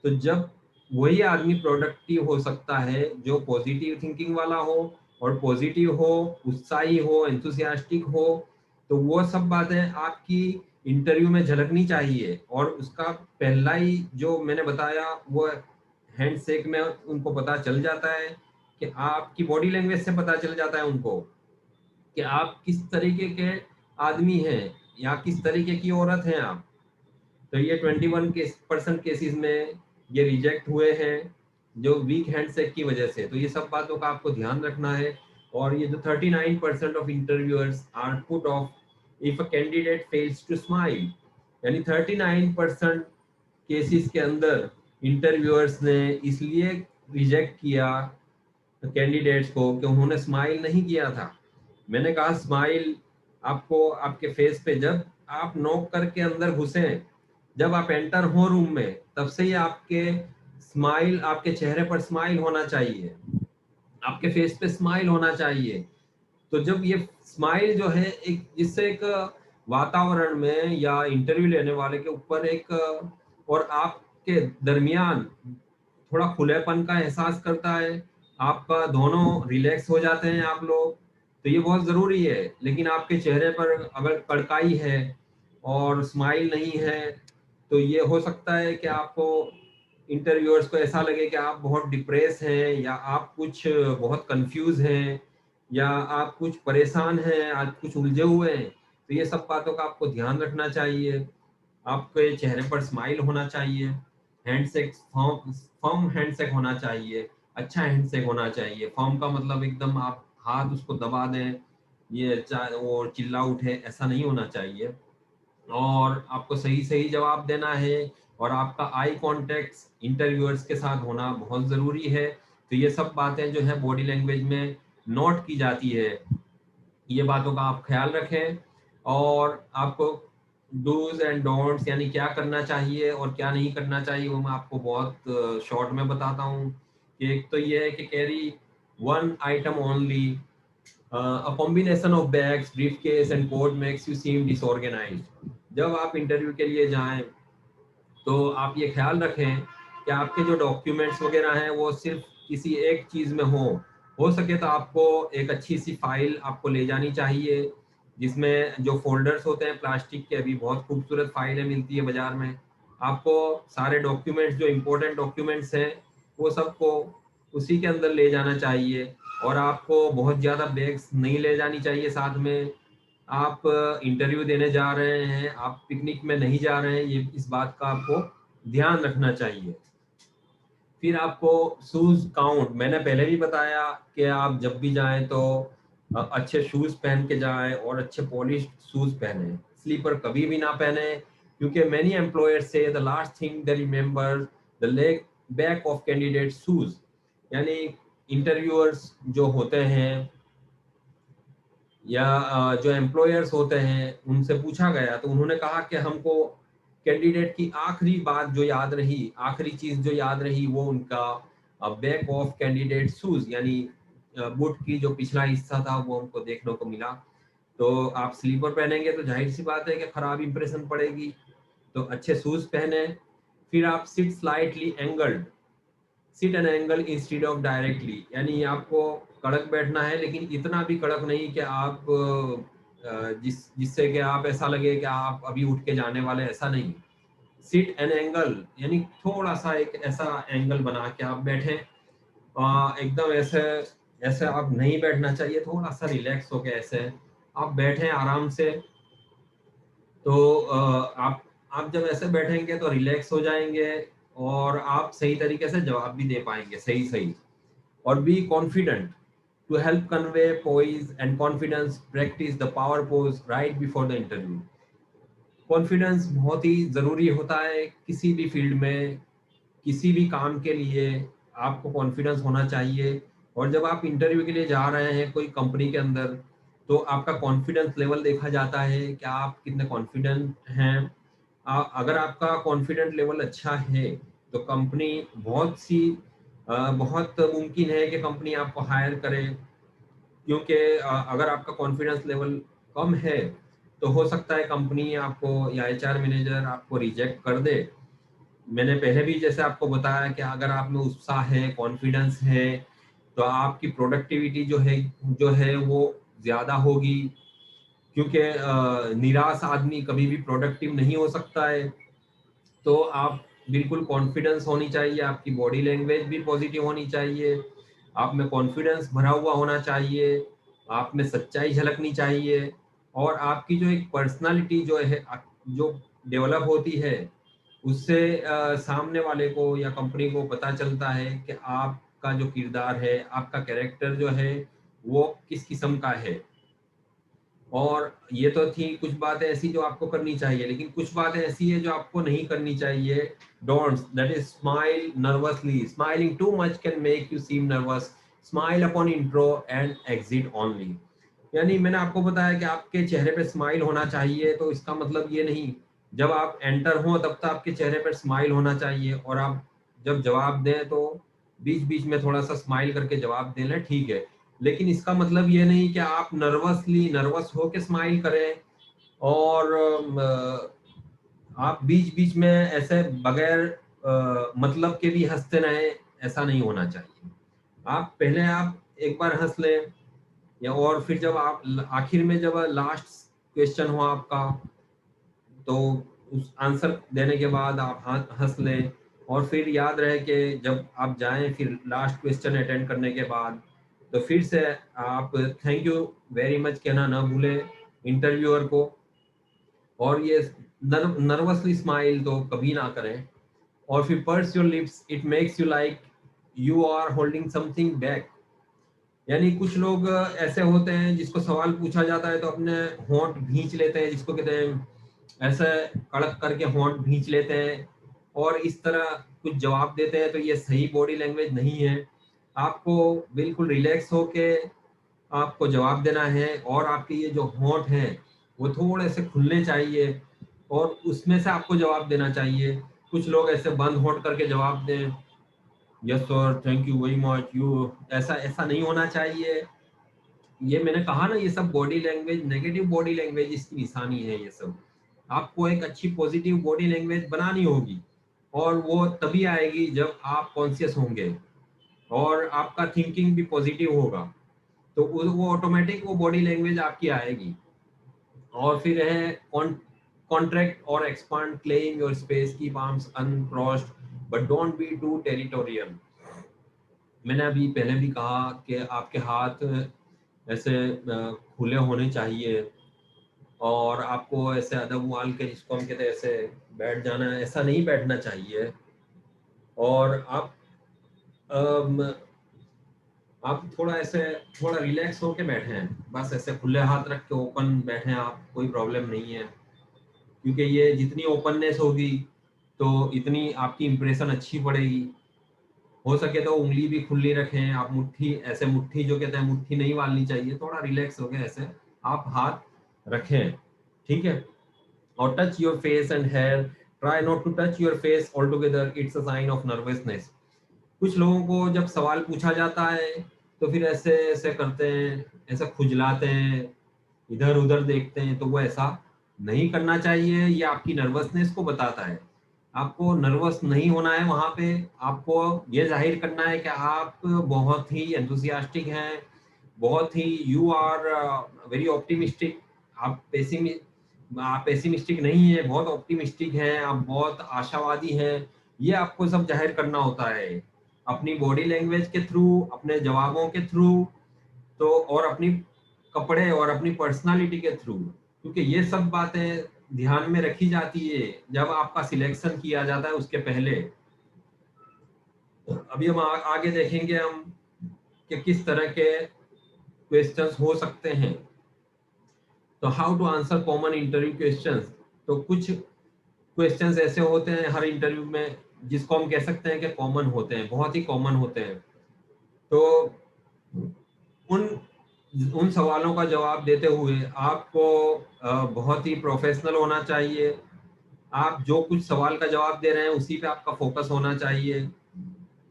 तो जब वही आदमी प्रोडक्टिव हो सकता है जो पॉजिटिव थिंकिंग वाला हो और पॉजिटिव हो, उत्साही हो, एंथुसियास्टिक हो। तो वो सब बातें आपकी इंटरव्यू में झलकनी चाहिए। और उसका पहला ही जो मैंने बताया वो हैंडशेक में उनको पता चल जाता है कि आपकी बॉडी लैंग्वेज से पता चल जाता है उनको कि आप किस तरीके के आदमी हैं या किस तरीके की औरत हैं आप। तो ये 21% केसेस में ये रिजेक्ट हुए हैं जो वीक हैंडशेक की वजह से। तो ये सब बातों का आपको ध्यान रखना है। और ये जो 39% of interviewers are put off if a candidate fails to smile, यानी 39% केसेस के अंदर इंटरव्यूअर्स ने इसलिए रिजेक्ट किया कैंडिडेट्स को कि उन्होंने स्माइल नहीं किया था। मैंने कहा स्माइल आपको आपके फेस पे, जब आप नॉक करके अंदर घुसे, जब आप एंटर हो रूम में, तब से ही आपके स्माइल, आपके चेहरे पर स्माइल होना चाहिए, आपके फेस पे स्माइल होना चाहिए। तो जब ये स्माइल जो है एक जिससे एक वातावरण में या इंटरव्यू लेने वाले के ऊपर एक और आपके दरमियान थोड़ा खुलेपन का एहसास करता है, आपका दोनों रिलैक्स हो जाते हैं आप लोग। तो ये बहुत ज़रूरी है। लेकिन आपके चेहरे पर अगर कड़काई है और स्माइल नहीं है तो ये हो सकता है कि आपको इंटरव्यूअर्स को ऐसा लगे कि आप बहुत डिप्रेस हैं या आप कुछ बहुत कंफ्यूज हैं या आप कुछ परेशान हैं, आप कुछ उलझे हुए हैं। तो ये सब बातों का आपको ध्यान रखना चाहिए। आपके चेहरे पर स्माइल होना चाहिए, हैंडशेक फर्म हैंडशेक होना चाहिए, अच्छा हैंडशेक होना चाहिए। फर्म का मतलब एकदम आप हाथ उसको दबा दें, ये चाहे वो चिल्ला उठे, ऐसा नहीं होना चाहिए। और आपको सही सही जवाब देना है और आपका आई कांटेक्ट इंटरव्यूअर्स के साथ होना बहुत ज़रूरी है। तो ये सब बातें जो है बॉडी लैंग्वेज में नोट की जाती है, ये बातों का आप ख्याल रखें। और आपको डूज एंड डोंट्स, यानी क्या करना चाहिए और क्या नहीं करना चाहिए, वो मैं आपको बहुत शॉर्ट में बताता हूँ। कि एक तो ये है कि carry one item only, a combination of bags, briefcase and coat makes you seem disorganized। जब आप इंटरव्यू के लिए जाएं तो आप ये ख्याल रखें कि आपके जो डॉक्यूमेंट्स वगैरह हैं वो सिर्फ किसी एक चीज़ में हो सके तो आपको एक अच्छी सी फाइल आपको ले जानी चाहिए, जिसमें जो फोल्डर्स होते हैं प्लास्टिक के, अभी बहुत खूबसूरत फाइलें मिलती है बाजार में। आपको सारे डॉक्यूमेंट्स जो इम्पोर्टेंट डॉक्यूमेंट्स हैं वो सबको उसी के अंदर ले जाना चाहिए। और आपको बहुत ज़्यादा बैग्स नहीं ले जानी चाहिए साथ में। आप इंटरव्यू देने जा रहे हैं, आप पिकनिक में नहीं जा रहे हैं, ये इस बात का आपको ध्यान रखना चाहिए। फिर आपको शूज काउंट, मैंने पहले भी बताया कि आप जब भी जाएं तो अच्छे शूज पहन के जाएं और अच्छे पॉलिश शूज पहने, स्लीपर कभी भी ना पहने, क्योंकि मेनी एम्प्लॉयर्स से the last thing they remember the leg back of candidate shoes. यानी इंटरव्यूअर्स जो होते हैं या जो एम्प्लॉयर्स होते हैं उनसे पूछा गया तो उन्होंने कहा कि हमको कैंडिडेट की आखिरी बात जो याद रही, आखिरी चीज जो याद रही वो उनका बैक ऑफ कैंडिडेट शूज, यानी बूट की जो पिछला हिस्सा था वो हमको देखने को मिला। तो आप स्लीपर पहनेंगे तो जाहिर सी बात है कि खराब इंप्रेशन पड़ेगी, तो अच्छे शूज पहने। फिर आप sit slightly angled, sit an angle instead of directly, यानी आपको कड़क बैठना है लेकिन इतना भी कड़क नहीं कि आप जिससे कि आप ऐसा लगे कि आप अभी उठ के जाने वाले, ऐसा नहीं। सिट एन एंगल यानी थोड़ा सा एक ऐसा एंगल बना के आप बैठे, एकदम ऐसे ऐसे आप नहीं बैठना चाहिए, थोड़ा सा रिलैक्स होके ऐसे आप बैठे आराम से। तो आप जब ऐसे बैठेंगे तो रिलैक्स हो जाएंगे और आप सही तरीके से जवाब भी दे पाएंगे सही सही। और be confident, to help convey poise and confidence practice the power pose right before the interview. Confidence बहुत ही ज़रूरी होता है किसी भी फील्ड में, किसी भी काम के लिए आपको कॉन्फिडेंस होना चाहिए। और जब आप इंटरव्यू के लिए जा रहे हैं कोई कंपनी के अंदर तो आपका कॉन्फिडेंस लेवल देखा जाता है कि आप कितने कॉन्फिडेंट हैं। अगर आपका कॉन्फिडेंट लेवल अच्छा है तो कंपनी बहुत मुमकिन है कि कंपनी आपको हायर करे, क्योंकि अगर आपका कॉन्फिडेंस लेवल कम है तो हो सकता है कंपनी आपको या एचआर मैनेजर आपको रिजेक्ट कर दे। मैंने पहले भी जैसे आपको बताया कि अगर आप में उत्साह है, कॉन्फिडेंस है, तो आपकी प्रोडक्टिविटी जो है वो ज़्यादा होगी, क्योंकि निराश आदमी कभी भी प्रोडक्टिव नहीं हो सकता है। तो आप बिल्कुल कॉन्फिडेंस होनी चाहिए, आपकी बॉडी लैंग्वेज भी पॉजिटिव होनी चाहिए, आप में कॉन्फिडेंस भरा हुआ होना चाहिए, आप में सच्चाई झलकनी चाहिए। और आपकी जो एक पर्सनालिटी जो है जो डेवलप होती है उससे सामने वाले को या कंपनी को पता चलता है कि आपका जो किरदार है, आपका कैरेक्टर जो है वो किस किस्म का है। और ये तो थी कुछ बातें ऐसी जो आपको करनी चाहिए, लेकिन कुछ बातें ऐसी है जो आपको नहीं करनी चाहिए। Don'ts, that is smile nervously, smiling too much can make you seem nervous, smile upon intro and exit only. यानी मैंने आपको बताया कि आपके चेहरे पे स्माइल होना चाहिए, तो इसका मतलब ये नहीं जब आप एंटर हो तब तक आपके चेहरे पर स्माइल होना चाहिए, और आप जब जवाब दें तो बीच बीच में थोड़ा सा स्माइल करके जवाब दे लें, ठीक है। लेकिन इसका मतलब ये नहीं कि आप नर्वस हो के स्माइल करें और आप बीच बीच में ऐसे बगैर मतलब के भी हंसते रहें, ऐसा नहीं होना चाहिए। आप पहले आप एक बार हंस लें, या और फिर जब आप आखिर में जब लास्ट क्वेश्चन हो आपका तो उस आंसर देने के बाद आप हंस लें। और फिर याद रहे कि जब आप जाएं फिर लास्ट क्वेश्चन अटेंड करने के बाद तो फिर से आप थैंक यू वेरी मच कहना ना भूलें इंटरव्यूअर को। और ये नर्वसली स्माइल तो कभी ना करें। और फिर purse your lips, it makes you like you are holding something back. यानी कुछ लोग ऐसे होते हैं जिसको सवाल पूछा जाता है तो अपने होंठ भींच लेते हैं, जिसको कहते हैं ऐसे कड़क करके होंठ भींच लेते हैं और इस तरह कुछ जवाब देते हैं, तो ये सही बॉडी लैंग्वेज नहीं है। आपको बिल्कुल रिलैक्स होके आपको जवाब देना है और आपके ये जो होंठ हैं वो थोड़े से खुलने चाहिए। और उसमें से आपको जवाब देना चाहिए। कुछ लोग ऐसे बंद होट करके जवाब दें, yes sir, thank you very much, you, ऐसा ऐसा नहीं होना चाहिए। ये मैंने कहा ना, ये सब body language, negative body language इसकी निशानी है। ये सब आपको एक अच्छी पॉजिटिव बॉडी लैंग्वेज बनानी होगी, और वो तभी आएगी जब आप कॉन्शियस होंगे और आपका थिंकिंग भी पॉजिटिव होगा, तो वो ऑटोमेटिक वो बॉडी लैंग्वेज आपकी आएगी। और फिर है कॉन्ट्रैक्ट और expand, claim your space, keep arms uncrossed but don't be too territorial. मैंने अभी पहले भी कहा कि आपके हाथ ऐसे खुले होने चाहिए, और आपको ऐसे अदब वाल के, जिसको हम कहते हैं, ऐसे बैठ जाना, ऐसा नहीं बैठना चाहिए। और आप थोड़ा ऐसे थोड़ा रिलैक्स होके बैठे हैं, बस ऐसे खुले हाथ रख के ओपन बैठे हैं आप, कोई प्रॉब्लम नहीं है। क्योंकि ये जितनी ओपननेस होगी तो इतनी आपकी इंप्रेशन अच्छी पड़ेगी। हो सके तो उंगली भी खुली रखें आप, मुट्ठी ऐसे, मुट्ठी जो कहते हैं, मुट्ठी नहीं मारनी चाहिए, थोड़ा रिलैक्स हो गए ऐसे आप हाथ रखें, ठीक है। और touch your face and hair, try not to touch your face altogether, it's a sign of nervousness. कुछ लोगों को जब सवाल पूछा जाता है तो फिर ऐसे ऐसे करते हैं, ऐसे खुजलाते हैं, इधर उधर देखते हैं, तो वो ऐसा नहीं करना चाहिए। ये आपकी नर्वसनेस को बताता है। आपको नर्वस नहीं होना है वहां पे, आपको ये जाहिर करना है कि आप बहुत ही एंथुसियास्टिक हैं, बहुत ही, यू आर वेरी ऑप्टिमिस्टिक। आप पेसिमिस्टिक नहीं है, बहुत ऑप्टिमिस्टिक हैं, आप बहुत आशावादी हैं। ये आपको सब जाहिर करना होता है अपनी बॉडी लैंग्वेज के थ्रू, अपने जवाबों के थ्रू, तो और अपनी कपड़े और अपनी पर्सनालिटी के थ्रू, क्योंकि ये सब बातें ध्यान में रखी जाती है जब आपका सिलेक्शन किया जाता है उसके पहले। अभी हम आगे देखेंगे हम कि किस तरह के क्वेश्चंस हो सकते हैं। तो how to answer common interview questions. तो कुछ क्वेश्चंस ऐसे होते हैं हर इंटरव्यू में, जिसको हम कह सकते हैं कि कॉमन होते हैं, बहुत ही कॉमन होते हैं। तो उन उन सवालों का जवाब देते हुए आपको बहुत ही प्रोफेशनल होना चाहिए। आप जो कुछ सवाल का जवाब दे रहे हैं उसी पे आपका फोकस होना चाहिए।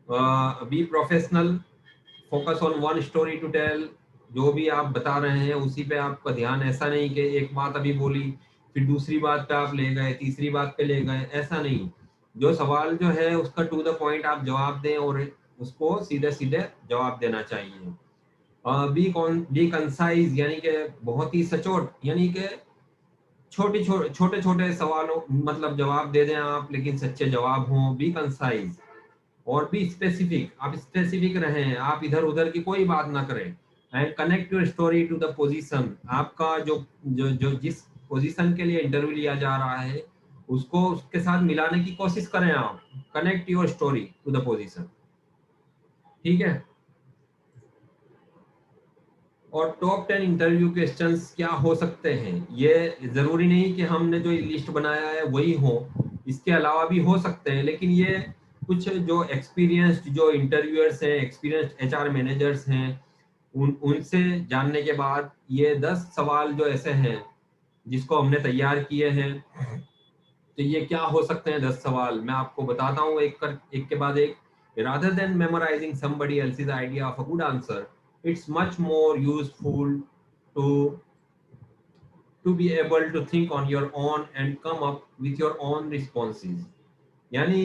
Be professional, focus on one story to tell. जो भी आप बता रहे हैं उसी पे आपका ध्यान, ऐसा नहीं कि एक बात अभी बोली फिर दूसरी बात पे आप ले गए, तीसरी बात पे ले गए, ऐसा नहीं। जो सवाल जो है उसका टू द पॉइंट आप जवाब दें और उसको सीधे सीधे जवाब देना चाहिए। बी कंसाइज, यानी कि बहुत ही सचोट, यानी कि छोटे छोटे सवालों मतलब जवाब दे दें आप, लेकिन सच्चे जवाब हों। बी कंसाइज और बी स्पेसिफिक, आप स्पेसिफिक रहें, आप इधर उधर की कोई बात ना करें। And connect your story to the position, आपका जो जो जो जिस पोजीशन के लिए इंटरव्यू लिया जा रहा है उसको उसके साथ मिलाने की कोशिश करें आप। Connect your story to the position, ठीक है। और टॉप 10 इंटरव्यू क्वेश्चंस क्या हो सकते हैं, ये जरूरी नहीं कि हमने जो लिस्ट बनाया है वही हो, इसके अलावा भी हो सकते हैं। लेकिन ये कुछ जो एक्सपीरियंस्ड जो इंटरव्यूअर्स हैं, एक्सपीरियंस्ड एचआर मैनेजर्स हैं, उनसे जानने के बाद ये 10 सवाल जो ऐसे हैं जिसको हमने तैयार किए हैं, तो ये क्या हो सकते हैं 10 सवाल, मैं आपको बताता हूँ एक के बाद एक। rather than memorizing somebody else's idea of a good answer, it's much more useful to be able to think on your own and come up with your own responses। यानी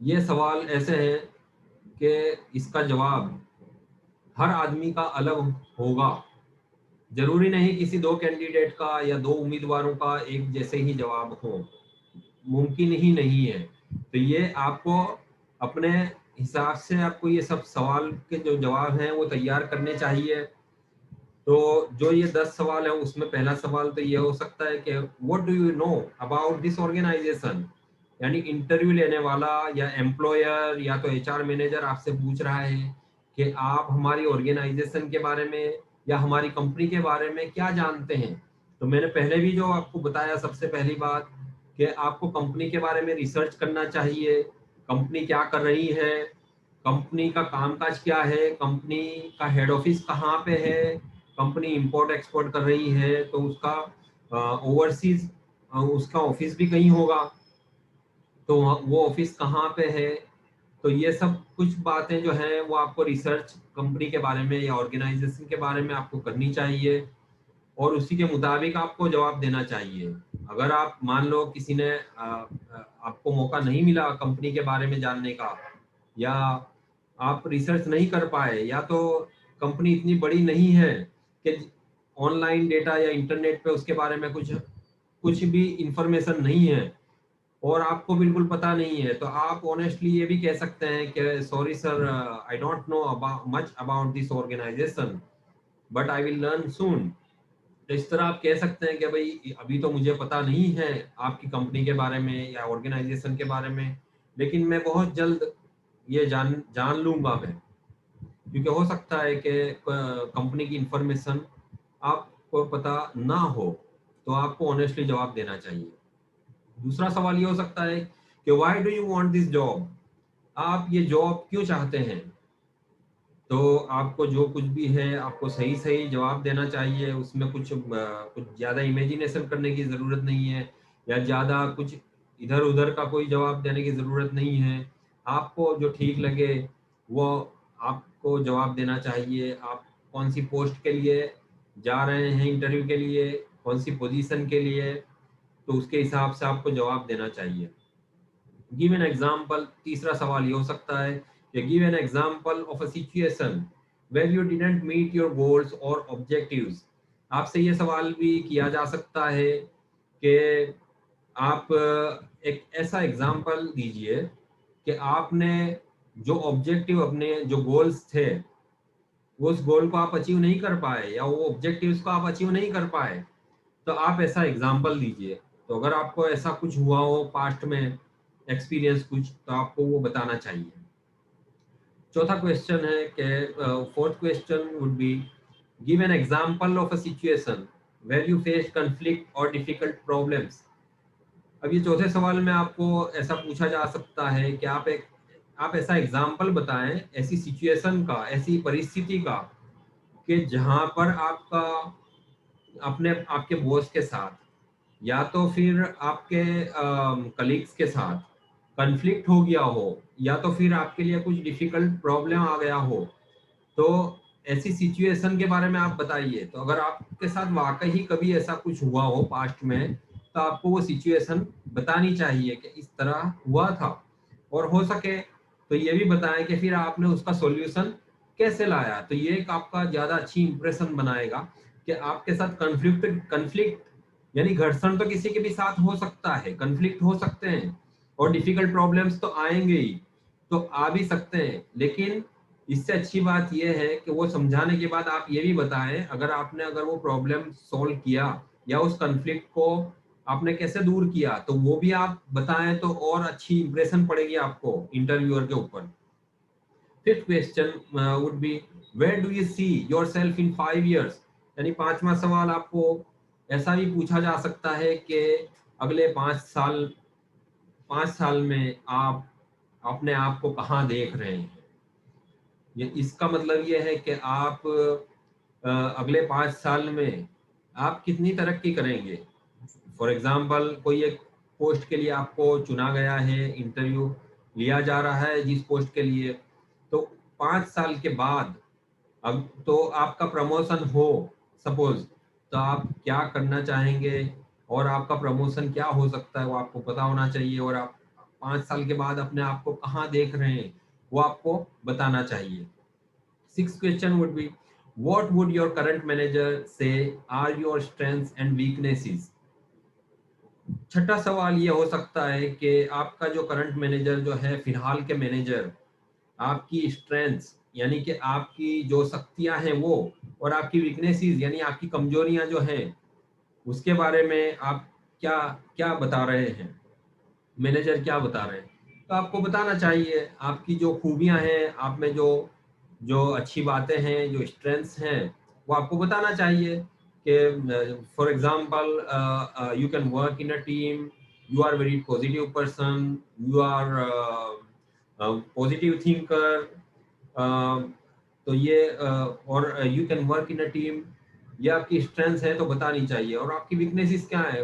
ये सवाल ऐसे हैं कि इसका जवाब हर आदमी का अलग होगा। जरूरी नहीं किसी दो कैंडिडेट का या दो उम्मीदवारों का एक जैसे ही जवाब हो, मुमकिन ही नहीं है। तो ये आपको अपने हिसाब से आपको ये सब सवाल के जो जवाब हैं वो तैयार करने चाहिए। तो जो ये 10 सवाल है उसमें पहला सवाल तो ये हो सकता है कि what do you know about this organization. यानी इंटरव्यू लेने वाला या एम्प्लॉयर या तो एचआर मैनेजर आपसे पूछ रहा है कि आप हमारी ऑर्गेनाइजेशन के बारे में या हमारी कंपनी के बारे में क्या जानते हैं। तो मैंने पहले भी जो आपको बताया, सबसे पहली बात कि आपको कंपनी के बारे में रिसर्च करना चाहिए। कंपनी क्या कर रही है, कंपनी का कामकाज क्या है, कंपनी का हेड ऑफिस कहाँ पे है, कंपनी इंपोर्ट एक्सपोर्ट कर रही है तो उसका ओवरसीज उसका ऑफिस भी कहीं होगा, तो वो ऑफिस कहाँ पे है। तो ये सब कुछ बातें जो हैं वो आपको रिसर्च कंपनी के बारे में या ऑर्गेनाइजेशन के बारे में आपको करनी चाहिए, और उसी के मुताबिक आपको जवाब देना चाहिए। अगर आप मान लो किसी ने आपको मौका नहीं मिला कंपनी के बारे में जानने का, या आप रिसर्च नहीं कर पाए, या तो कंपनी इतनी बड़ी नहीं है कि ऑनलाइन डेटा या इंटरनेट पे उसके बारे में कुछ कुछ भी इंफॉर्मेशन नहीं है, और आपको बिल्कुल पता नहीं है, तो आप ऑनेस्टली ये भी कह सकते हैं कि sorry sir, I don't know much about this organization, but I will learn soon. तो इस तरह आप कह सकते हैं कि भाई अभी तो मुझे पता नहीं है आपकी कंपनी के बारे में या ऑर्गेनाइजेशन के बारे में, लेकिन मैं बहुत जल्द ये जान जान लूंगा मैं, क्योंकि हो सकता है कि कंपनी की इंफॉर्मेशन आपको पता ना हो, तो आपको ऑनेस्टली जवाब देना चाहिए। दूसरा सवाल ये हो सकता है कि why do you want this job, आप ये जॉब क्यों चाहते हैं। तो आपको जो कुछ भी है आपको सही सही जवाब देना चाहिए, उसमें कुछ ज़्यादा इमेजिनेशन करने की ज़रूरत नहीं है, या ज़्यादा कुछ इधर उधर का कोई जवाब देने की ज़रूरत नहीं है। आपको जो ठीक लगे वो आपको जवाब देना चाहिए। आप कौन सी पोस्ट के लिए जा रहे हैं इंटरव्यू के लिए, कौन सी पोजीशन के लिए, तो उसके हिसाब से आपको जवाब देना चाहिए। गिव एन एग्जाम्पल, तीसरा सवाल ये हो सकता है कि give an example of a situation where you didn't meet your goals और ऑब्जेक्टिव्स। आपसे ये सवाल भी किया जा सकता है कि आप एक ऐसा एग्जाम्पल दीजिए कि आपने जो ऑब्जेक्टिव, अपने जो गोल्स थे, वो उस गोल को आप अचीव नहीं कर पाए, या वो ऑब्जेक्टिव्स को आप अचीव नहीं कर पाए, तो आप ऐसा एग्जाम्पल दीजिए। तो अगर आपको ऐसा कुछ हुआ हो पास्ट में एक्सपीरियंस कुछ, तो आपको वो बताना चाहिए। चौथा क्वेश्चन है कि fourth question would be give an example of a situation where you face conflict और डिफिकल्ट प्रॉब्लम्स। अब ये चौथे सवाल में आपको ऐसा पूछा जा सकता है कि आप ऐसा एग्जांपल बताएं ऐसी सिचुएशन का, ऐसी परिस्थिति का, कि जहां पर आपका अपने आपके बॉस के साथ या तो फिर आपके कलीग्स के साथ कॉन्फ्लिक्ट हो गया हो, या तो फिर आपके लिए कुछ डिफिकल्ट प्रॉब्लम आ गया हो। तो ऐसी सिचुएशन के बारे में आप बताइए। तो अगर आपके साथ वाकई ही कभी ऐसा कुछ हुआ हो पास्ट में, तो आपको वो सिचुएशन बतानी चाहिए कि इस तरह हुआ था, और हो सके तो ये भी बताएं कि फिर आपने उसका सॉल्यूशन कैसे लाया। तो ये एक आपका ज़्यादा अच्छी इंप्रेशन बनाएगा कि आपके साथ कन्फ्लिक्ट कन्फ्लिक्ट यानी घर्षण तो किसी के भी साथ हो सकता है, कन्फ्लिक्ट हो सकते हैं, और डिफिकल्ट प्रॉब्लम्स तो आएंगे ही, तो आ भी सकते हैं, लेकिन इससे अच्छी बात यह है कि वो समझाने के बाद आप ये भी बताएं अगर वो प्रॉब्लम सॉल्व किया या उस कन्फ्लिक्ट को आपने कैसे दूर किया, तो वो भी आप बताएं, तो और अच्छी इंप्रेशन पड़ेगी आपको इंटरव्यूअर के ऊपर। Fifth question would be where do you see yourself in 5 years। यानी पांचवा सवाल आपको ऐसा भी पूछा जा सकता है कि अगले 5 साल में आप अपने आप को कहाँ देख रहे हैं। ये इसका मतलब ये है कि आप अगले 5 साल में आप कितनी तरक्की करेंगे। फॉर एग्जाम्पल कोई एक पोस्ट के लिए आपको चुना गया है, इंटरव्यू लिया जा रहा है जिस पोस्ट के लिए, तो 5 साल के बाद अब तो आपका प्रमोशन हो सपोज, तो आप क्या करना चाहेंगे और आपका प्रमोशन क्या हो सकता है वो आपको पता होना चाहिए, और आप 5 साल के बाद अपने आप को कहाँ देख रहे हैं वो आपको बताना चाहिए। Sixth question would be, what would your current manager say are your strengths and weaknesses? छठा सवाल ये हो सकता है कि आपका जो करंट मैनेजर जो है, फिलहाल के मैनेजर, आपकी स्ट्रेंथ्स यानी कि आपकी जो शक्तियां हैं वो, और आपकी वीकनेसेस यानी आपकी कमजोरियां जो हैं, उसके बारे में आप क्या क्या बता रहे हैं, मैनेजर क्या बता रहे हैं। तो आपको बताना चाहिए आपकी जो खूबियां हैं, आप में जो जो अच्छी बातें हैं, जो स्ट्रेंथ्स हैं, वो आपको बताना चाहिए कि for example you can work in a team, you are very positive person, you are positive thinker. तो ये और you can work in a team, ये आपकी स्ट्रेंथ्स है तो बतानी चाहिए। और आपकी वीकनेसेस क्या है,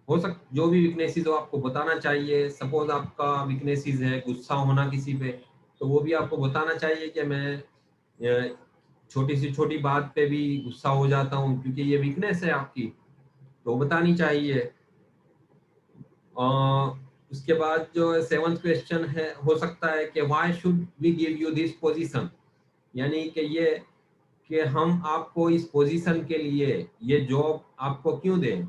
जो भी वीकनेसेस हो आपको बताना चाहिए। सपोज आपका वीकनेसेस है गुस्सा होना किसी पे, तो वो भी आपको बताना चाहिए कि मैं छोटी से छोटी बात पे भी गुस्सा हो जाता हूँ, क्योंकि ये वीकनेस है आपकी, तो बतानी चाहिए। उसके बाद जो 7th क्वेश्चन है हो सकता है कि why should we give you this position, यानी कि ये कि हम आपको इस पोजीशन के लिए ये जॉब आपको क्यों दें,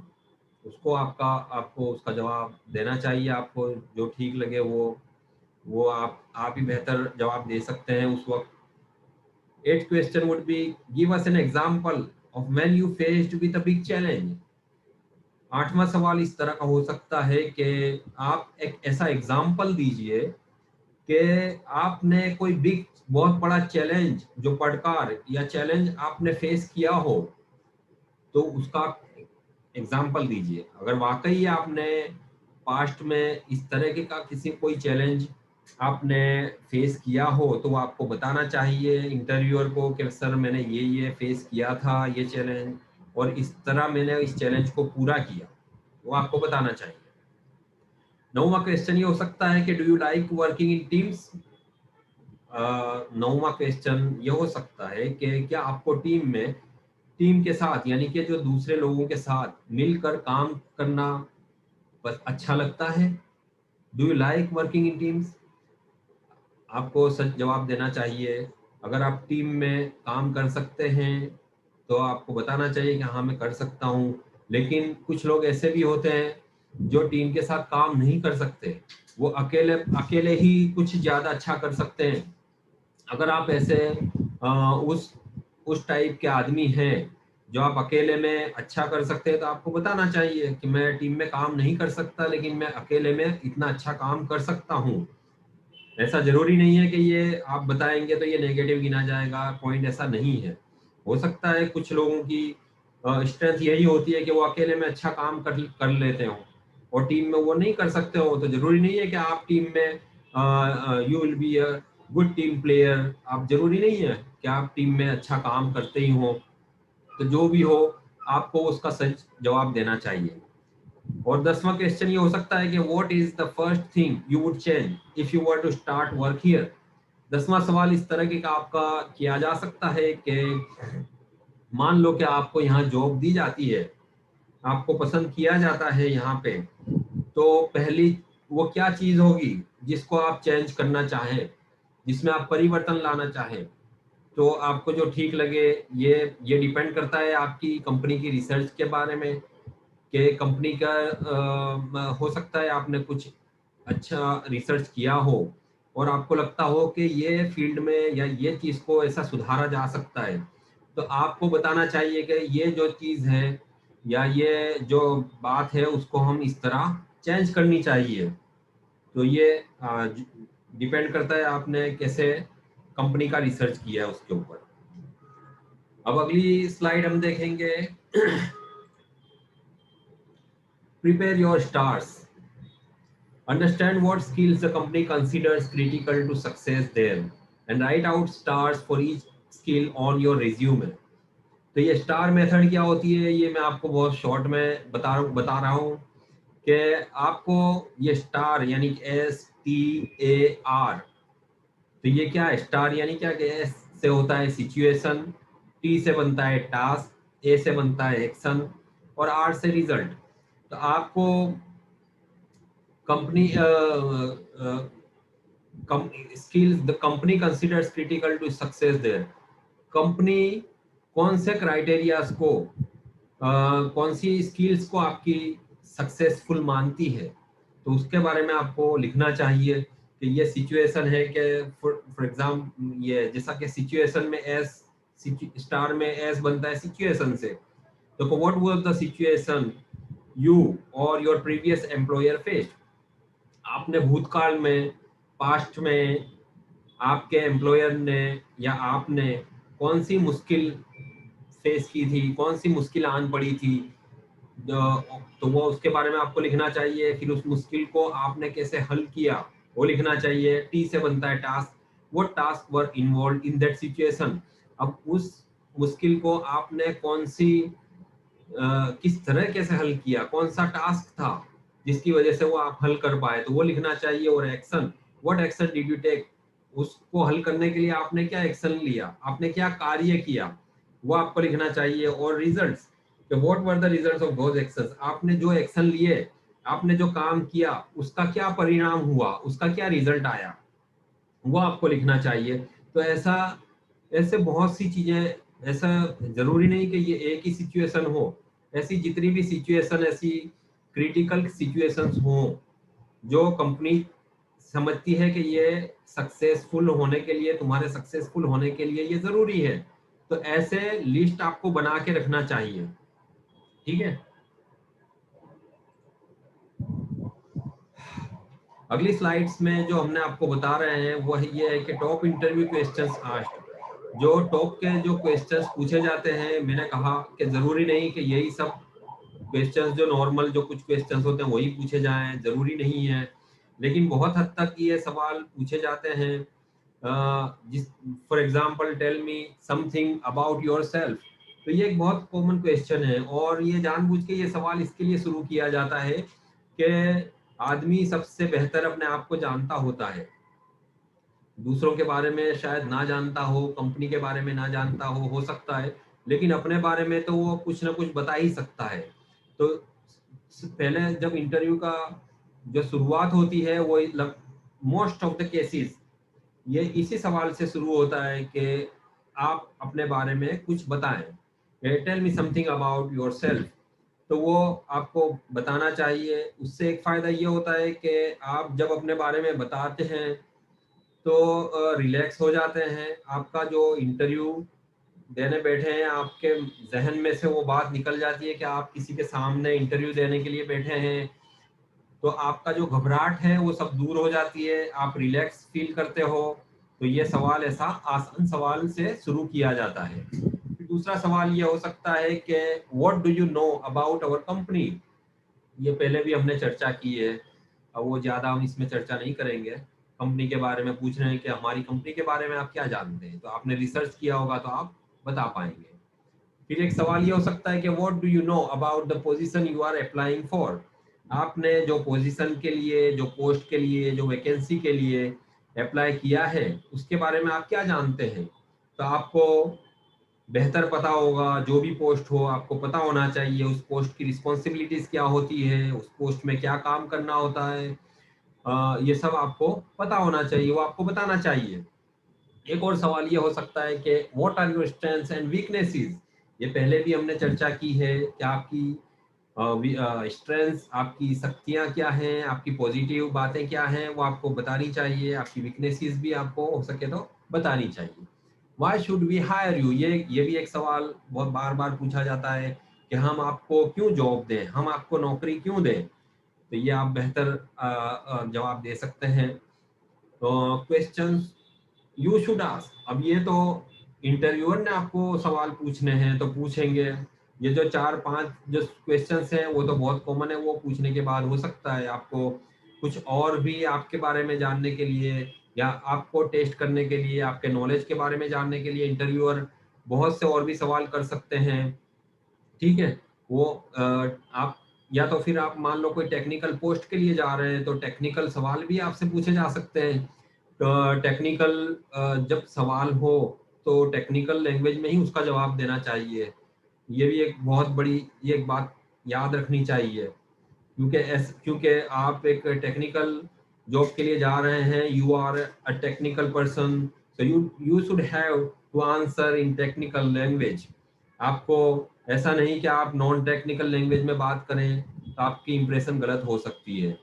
उसको आपको उसका जवाब देना चाहिए। आपको जो ठीक लगे वो आप ही बेहतर जवाब दे सकते हैं उस वक्त। 8th question would be give us an example of when you faced with a big challenge. 8वां सवाल इस तरह का हो सकता है कि आप एक ऐसा एग्जाम्पल दीजिए कि आपने कोई बिग बहुत बड़ा चैलेंज, जो पड़कार या चैलेंज आपने फेस किया हो, तो उसका एग्जाम्पल दीजिए। अगर वाकई आपने पास्ट में इस तरह का किसी कोई चैलेंज आपने फेस किया हो, तो वो आपको बताना चाहिए इंटरव्यूअर को कि सर मैंने ये फेस किया था ये चैलेंज, और इस तरह मैंने इस चैलेंज को पूरा किया, वो आपको बताना चाहिए। 9वां क्वेश्चन ये हो सकता है कि do you like working in teams. 9वां क्वेश्चन ये हो सकता है कि क्या आपको टीम के साथ, यानी कि जो दूसरे लोगों के साथ मिलकर काम करना बस अच्छा लगता है। Do you like working in teams. आपको सच जवाब देना चाहिए। अगर आप टीम में काम कर सकते हैं तो आपको बताना चाहिए कि हाँ मैं कर सकता हूँ। लेकिन कुछ लोग ऐसे भी होते हैं जो टीम के साथ काम नहीं कर सकते, वो अकेले अकेले ही कुछ ज्यादा अच्छा कर सकते हैं। अगर आप ऐसे उस टाइप के आदमी हैं जो आप अकेले में अच्छा कर सकते हैं, तो आपको बताना चाहिए कि मैं टीम में काम नहीं कर सकता, लेकिन मैं अकेले में इतना अच्छा काम कर सकता हूँ। ऐसा जरूरी नहीं है कि ये आप बताएंगे तो ये नेगेटिव गिना जाएगा, पॉइंट ऐसा नहीं है। हो सकता है कुछ लोगों की स्ट्रेंथ यही होती है कि वो अकेले में अच्छा काम कर लेते हो और टीम में वो नहीं कर सकते हो, तो जरूरी नहीं है कि आप टीम में you will be a good team player. आप जरूरी नहीं है कि आप टीम में अच्छा काम करते ही हो। तो जो भी हो आपको उसका सच जवाब देना चाहिए। और 10वां क्वेश्चन ये हो सकता है कि what is the first thing you would change if you were to start work here. 10वां सवाल इस तरह के का आपका किया जा सकता है कि मान लो कि आपको यहाँ जॉब दी जाती है, आपको पसंद किया जाता है यहाँ पे, तो पहली वो क्या चीज होगी जिसको आप चेंज करना चाहें, जिसमें आप परिवर्तन लाना चाहें। तो आपको जो ठीक लगे, ये डिपेंड करता है आपकी कंपनी की रिसर्च के बारे में कि कंपनी का हो सकता है आपने कुछ अच्छा रिसर्च किया हो और आपको लगता हो कि ये फील्ड में या ये चीज को ऐसा सुधारा जा सकता है, तो आपको बताना चाहिए कि ये जो चीज है या ये जो बात है उसको हम इस तरह चेंज करनी चाहिए। तो ये डिपेंड करता है आपने कैसे कंपनी का रिसर्च किया है उसके ऊपर। अब अगली स्लाइड हम देखेंगे। Prepare your stars. Understand what skills the company considers critical to success there and write out stars for each skill on your resume. तो ये स्टार मेथड क्या होती है, ये मैं आपको बहुत शॉर्ट में बता रहा हूँ कि आपको ये स्टार यानी STAR, तो ये क्या है स्टार यानी क्या कि S से होता है सिचुएशन, T से बनता है टास्क, A से बनता है एक्शन और R से रिजल्ट। तो आपको company skills the company considers critical to success there। Company कौन से क्राइटेरियाज को कौन सी स्किल्स को आपकी सक्सेसफुल मानती है, तो उसके बारे में आपको लिखना चाहिए कि ये सिचुएशन है कि फॉर एग्जाम्पल ये जैसा कि सिचुएशन में एस स्टार में एस बनता है सिचुएशन से, तो what was the situation you और योर प्रीवियस एम्प्लॉयर फेस्ड। आपने भूतकाल में पास्ट में आपके एम्प्लॉयर ने या आपने कौन सी मुश्किल फेस की थी, कौन सी मुश्किल आन पड़ी थी, तो वो उसके बारे में आपको लिखना चाहिए। फिर उस मुश्किल को आपने कैसे हल किया वो लिखना चाहिए। टी से बनता है टास्क, वो task were involve in that situation. अब उस मुश्किल को आपने कौन सी किस तरह से हल किया, कौन सा टास्क था जिसकी वजह से वो आप हल कर पाए, तो वो लिखना चाहिए। और action, what action did you take, उसको हल करने के लिए आपने क्या एक्शन लिया, आपने क्या कार्य किया, वो आपको लिखना चाहिए। और results, what were the results of those actions, आपने जो एक्शन लिए, आपने जो काम किया, उसका क्या परिणाम हुआ, उसका क्या रिजल्ट आया, वो आपको लिखना चाहिए। तो ऐसे बहुत सी चीजें, ऐसा जरूरी नहीं कि ये एक ही सिचुएशन हो, ऐसी जितनी भी सिचुएशन, ऐसी क्रिटिकल सिचुएशंस हो जो कंपनी समझती है कि ये सक्सेसफुल होने के लिए, तुम्हारे सक्सेसफुल होने के लिए ये जरूरी है, तो ऐसे लिस्ट आपको बना के रखना चाहिए। ठीक है, अगली स्लाइड्स में जो हमने आपको बता रहे हैं वो ये है कि टॉप इंटरव्यू क्वेश्चंस आस्क्ड, जो टॉप के जो क्वेश्चंस पूछे जाते हैं, मैंने कहा कि जरूरी नहीं कि यही सब क्वेश्चंस, जो नॉर्मल जो कुछ क्वेश्चंस होते हैं वही पूछे जाएं, जरूरी नहीं है, लेकिन बहुत हद तक ये सवाल पूछे जाते हैं। जिस for example, tell me something about yourself, तो ये एक बहुत कॉमन क्वेश्चन है, और ये जानबूझ के ये सवाल इसके लिए शुरू किया जाता है कि आदमी सबसे बेहतर अपने आप को जानता होता है, दूसरों के बारे में शायद ना जानता हो, कंपनी के बारे में ना जानता हो सकता है, लेकिन अपने बारे में तो वो कुछ ना कुछ बता ही सकता है। तो पहले जब इंटरव्यू का जो शुरुआत होती है वो मोस्ट ऑफ द केसेस ये इसी सवाल से शुरू होता है कि आप अपने बारे में कुछ बताएं, tell me something about yourself, तो वो आपको बताना चाहिए। उससे एक फायदा ये होता है कि आप जब अपने बारे में बताते हैं तो रिलैक्स हो जाते हैं, आपका जो इंटरव्यू देने बैठे हैं आपके जहन में से वो बात निकल जाती है कि आप किसी के सामने इंटरव्यू देने के लिए बैठे हैं, तो आपका जो घबराहट है वो सब दूर हो जाती है, आप रिलैक्स फील करते हो। तो ये सवाल ऐसा आसान सवाल से शुरू किया जाता है। फिर दूसरा सवाल ये हो सकता है कि what do you know about our company, ये पहले भी हमने चर्चा की है, अब वो ज्यादा हम इसमें चर्चा नहीं करेंगे। कंपनी के बारे में पूछ रहे हैं कि हमारी कंपनी के बारे में आप क्या जानते हैं, तो आपने रिसर्च किया होगा तो आप बता पाएंगे। फिर एक सवाल ये हो सकता है कि what do you know about the position you are applying for, आपने जो पोजीशन के लिए, जो पोस्ट के लिए, जो वैकेंसी के लिए अप्लाई किया है उसके बारे में आप क्या जानते हैं। तो आपको बेहतर पता होगा, जो भी पोस्ट हो आपको पता होना चाहिए उस पोस्ट की रिस्पॉन्सिबिलिटीज क्या होती है, उस पोस्ट में क्या काम करना होता है, ये सब आपको पता होना चाहिए, वो आपको बताना चाहिए। एक और सवाल ये हो सकता है कि what are your strengths and weaknesses, ये पहले भी हमने चर्चा की है कि आपकी स्ट्रेंथ्स, आपकी शक्तियां क्या हैं, आपकी पॉजिटिव बातें क्या हैं, वो आपको बतानी चाहिए, आपकी वीकनेसेस भी आपको हो सके तो बतानी चाहिए। Why should we hire you, ये भी एक सवाल बहुत बार बार पूछा जाता है कि हम आपको क्यों जॉब दें, हम आपको नौकरी क्यों दें, तो ये आप बेहतर जवाब दे सकते हैं। तो क्वेश्चन यू शुड आस्क, अब ये तो इंटरव्यूअर ने आपको सवाल पूछने हैं तो पूछेंगे। ये जो 4-5 जो क्वेश्चंस हैं वो तो बहुत कॉमन है, वो पूछने के बाद हो सकता है आपको कुछ और भी आपके बारे में जानने के लिए या आपको टेस्ट करने के लिए, आपके नॉलेज के बारे में जानने के लिए इंटरव्यूअर बहुत से और भी सवाल कर सकते हैं। ठीक है, वो आप या तो फिर आप मान लो कोई टेक्निकल पोस्ट के लिए जा रहे हैं तो टेक्निकल सवाल भी आपसे पूछे जा सकते हैं। तो टेक्निकल जब सवाल हो तो टेक्निकल लैंग्वेज में ही उसका जवाब देना चाहिए। ये भी एक बहुत बड़ी ये एक बात याद रखनी चाहिए, क्योंकि आप एक टेक्निकल जॉब के लिए जा रहे हैं, you are a technical person, so you should have to answer in technical language. आपको ऐसा नहीं कि आप नॉन टेक्निकल लैंग्वेज में बात करें तो आपकी इंप्रेशन गलत हो सकती है।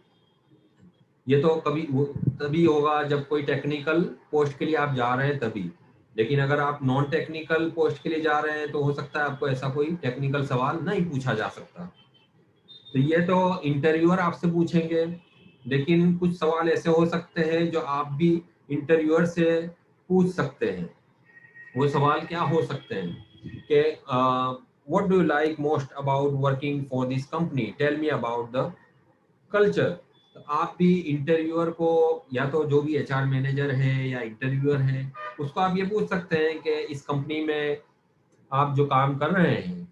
ये तो तभी होगा जब कोई टेक्निकल पोस्ट के लिए आप जा रहे हैं तभी, लेकिन अगर आप नॉन टेक्निकल पोस्ट के लिए जा रहे हैं तो हो सकता है आपको ऐसा कोई टेक्निकल सवाल नहीं पूछा जा सकता। तो ये तो इंटरव्यूअर आपसे पूछेंगे, लेकिन कुछ सवाल ऐसे हो सकते हैं जो आप भी इंटरव्यूअर से पूछ सकते हैं। वो सवाल क्या हो सकते हैं कि what do you like most about working for this company, tell me about the culture. तो आप भी इंटरव्यूअर को, या तो जो भी एचआर मैनेजर है या इंटरव्यूअर है, उसको आप ये पूछ सकते हैं कि इस कंपनी में आप जो काम कर रहे हैं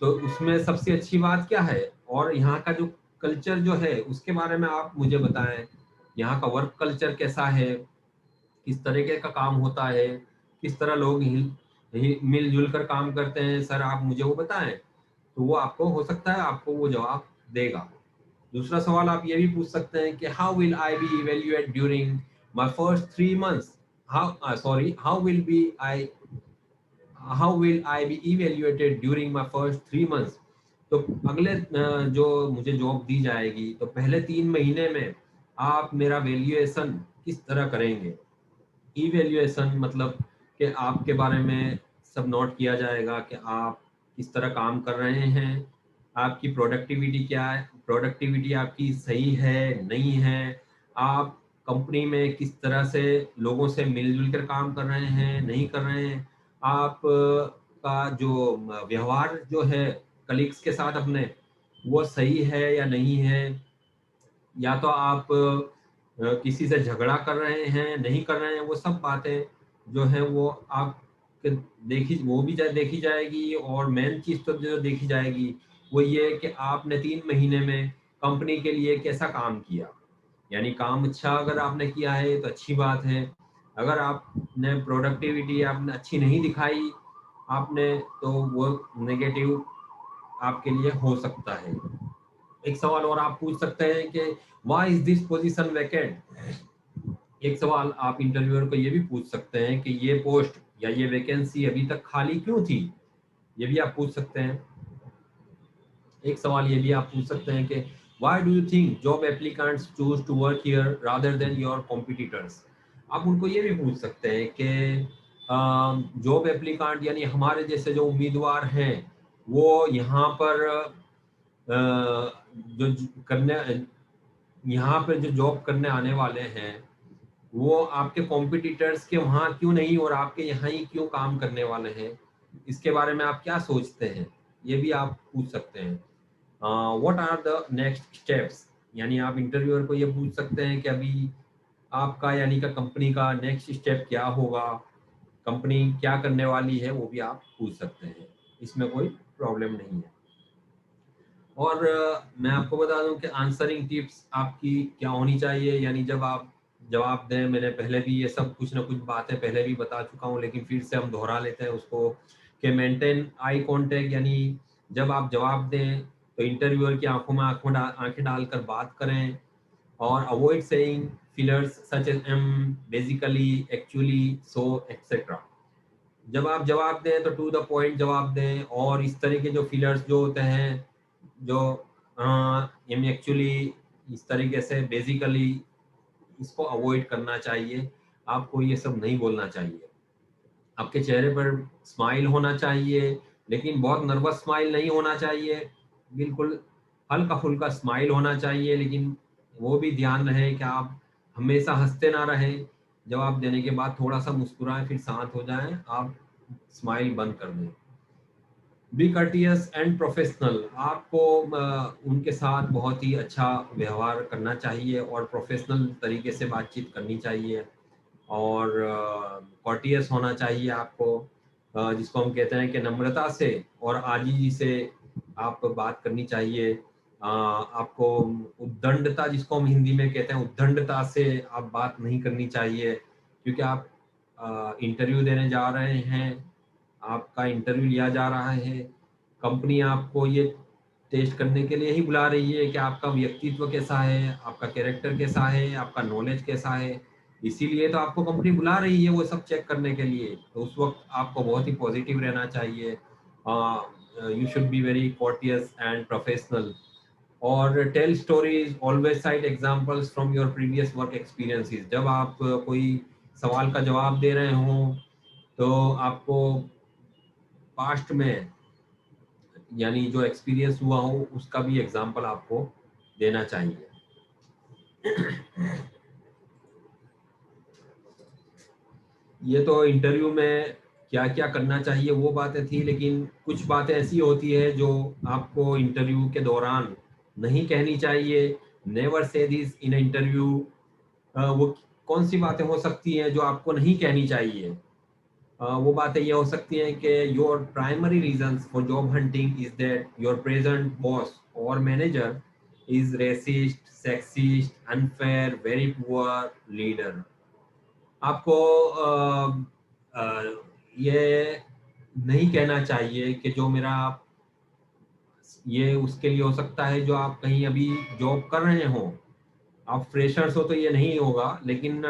तो उसमें सबसे अच्छी बात क्या है, और यहाँ का जो कल्चर जो है उसके बारे में आप मुझे बताएं। यहाँ का वर्क कल्चर कैसा है, किस तरीके का काम होता है, किस तरह लोग मिलजुल कर काम करते हैं, सर आप मुझे वो बताएं। तो वो आपको हो सकता है आपको वो जवाब देगा। दूसरा सवाल आप ये भी पूछ सकते हैं कि how will I be evaluate during my first 3 months, how will I be evaluated during my first 3 months। तो अगले जो मुझे जॉब दी जाएगी तो पहले 3 महीने में आप मेरा वैल्यूएशन किस तरह करेंगे। इवेल्युएशन मतलब कि आपके बारे में सब नोट किया जाएगा कि आप किस तरह काम कर रहे हैं, आपकी प्रोडक्टिविटी क्या है, प्रोडक्टिविटी आपकी सही है नहीं है, आप कंपनी में किस तरह से लोगों से मिलजुल कर काम कर रहे हैं नहीं कर रहे हैं, आप का जो व्यवहार जो है कलीग्स के साथ अपने वो सही है या नहीं है, या तो आप किसी से झगड़ा कर रहे हैं नहीं कर रहे हैं, वो सब बातें जो है वो आप वो भी देखी जाएगी। और मेन चीज तो जो देखी जाएगी वो ये कि आपने 3 महीने में कंपनी के लिए कैसा काम किया। यानी काम अच्छा अगर आपने किया है तो अच्छी बात है, अगर आपने प्रोडक्टिविटी आपने अच्छी नहीं दिखाई आपने, तो वो नेगेटिव आपके लिए हो सकता है। एक सवाल और आप पूछ सकते हैं कि why is this position vacant. एक सवाल आप इंटरव्यूअर को ये भी पूछ सकते हैं कि ये पोस्ट या ये वैकेंसी अभी तक खाली क्यों थी, ये भी आप पूछ सकते हैं। एक सवाल ये भी आप पूछ सकते हैं कि why do you think job applicants choose to work here rather than your competitors. आप उनको ये भी पूछ सकते हैं कि जॉब एप्लीकेंट यानी हमारे जैसे जो उम्मीदवार हैं वो यहाँ पर जो करने यहाँ पे जो जॉब करने आने वाले हैं वो आपके कॉम्पिटिटर्स के वहाँ क्यों नहीं और आपके यहाँ ही क्यों काम करने वाले हैं, इसके बारे में आप क्या सोचते हैं, ये भी आप पूछ सकते हैं। What are the next steps, यानी आप इंटरव्यूअर को ये पूछ सकते हैं कि अभी आपका यानी का कंपनी का नेक्स्ट स्टेप क्या होगा, कंपनी क्या करने वाली है, वो भी आप पूछ सकते हैं, इसमें कोई प्रॉब्लम नहीं है। और मैं आपको बता दूं कि आंसरिंग टिप्स आपकी क्या होनी चाहिए, यानी जब आप जवाब दें, मैंने पहले भी ये सब कुछ ना कुछ बातें पहले भी बता चुका हूं लेकिन फिर से हम दोहरा लेते हैं उसको कि मेंटेन आई कांटेक्ट, यानी जब आप जवाब दें तो इंटरव्यूअर की आंखों में आंखें डालकर बात करें और avoid saying fillers such as basically actually so etcetera. जब आप जवाब दें तो टू द पॉइंट जवाब दें और इस तरह के जो फिलर्स जो होते हैं जो एक्चुअली इस तरीके से बेसिकली इसको अवॉइड करना चाहिए, आपको ये सब नहीं बोलना चाहिए। आपके चेहरे पर स्माइल होना चाहिए लेकिन बहुत नर्वस स्माइल नहीं होना चाहिए, बिल्कुल हल्का फुल्का स्माइल होना चाहिए, लेकिन वो भी ध्यान रहे कि आप हमेशा हंसते ना रहें, जवाब देने के बाद थोड़ा सा मुस्कुराएं फिर शांत हो जाएं, आप स्माइल बंद कर दें। बी कर्टियस एंड प्रोफेशनल, आपको उनके साथ बहुत ही अच्छा व्यवहार करना चाहिए और प्रोफेशनल तरीके से बातचीत करनी चाहिए और कर्टियस होना चाहिए आपको, जिसको हम कहते हैं कि नम्रता से और आजीजी से आप बात करनी चाहिए। आपको उद्दंडता, जिसको हम हिंदी में कहते हैं उद्दंडता से आप बात नहीं करनी चाहिए, क्योंकि आप इंटरव्यू देने जा रहे हैं, आपका इंटरव्यू लिया जा रहा है, कंपनी आपको ये टेस्ट करने के लिए ही बुला रही है कि आपका व्यक्तित्व कैसा है, आपका कैरेक्टर कैसा है, आपका नॉलेज कैसा है, इसीलिए तो आपको कंपनी बुला रही है वो सब चेक करने के लिए। तो उस वक्त आपको बहुत ही पॉजिटिव रहना चाहिए, you should be very courteous and professional. और tell stories, always cite examples from your previous work experiences. जब आप कोई सवाल का जवाब दे रहे हों तो आपको पास्ट में यानी जो एक्सपीरियंस हुआ हो उसका भी एग्जांपल आपको देना चाहिए। ये तो इंटरव्यू में क्या क्या करना चाहिए वो बातें थी, लेकिन कुछ बातें ऐसी होती है जो आपको इंटरव्यू के दौरान नहीं कहनी चाहिए। Never say this in interview. वो कौन सी बातें हो सकती हैं जो आपको नहीं कहनी चाहिए। वो बातें ये हो सकती हैं कि your primary reasons for job hunting is that your present boss और manager is racist, sexist, unfair, very poor leader. आपको ये नहीं कहना चाहिए कि जो मेरा, ये उसके लिए हो सकता है जो आप कहीं अभी जॉब कर रहे हो, आप फ्रेशर्स हो तो ये नहीं होगा, लेकिन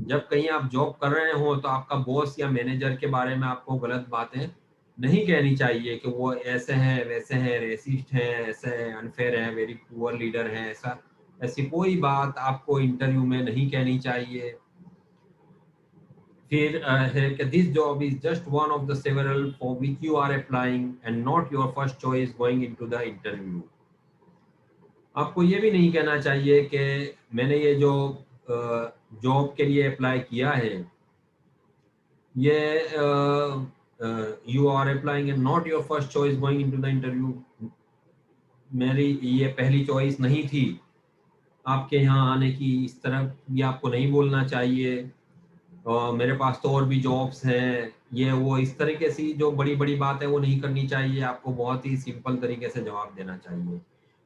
जब कहीं आप जॉब कर रहे हो तो आपका बॉस या मैनेजर के बारे में आपको गलत बातें नहीं कहनी चाहिए कि वो ऐसे हैं, वैसे हैं, रेसिस्ट हैं, ऐसे हैं, अनफेयर है, वेरी पुअर लीडर है। ऐसी कोई बात आपको इंटरव्यू में नहीं कहनी चाहिए। फिर है कि this job is just one of the several for which you are applying and not your first choice going into the interview. आपको ये भी नहीं कहना चाहिए कि मैंने ये जो जॉब के लिए अप्लाई किया है, ये you are applying and not your first choice going into the interview, मेरी ये पहली चॉइस नहीं थी आपके यहाँ आने की। इस तरह भी आपको नहीं बोलना चाहिए। मेरे पास तो और भी जॉब्स हैं, ये वो, इस तरीके से जो बड़ी बड़ी बात है वो नहीं करनी चाहिए। आपको बहुत ही सिंपल तरीके से जवाब देना चाहिए।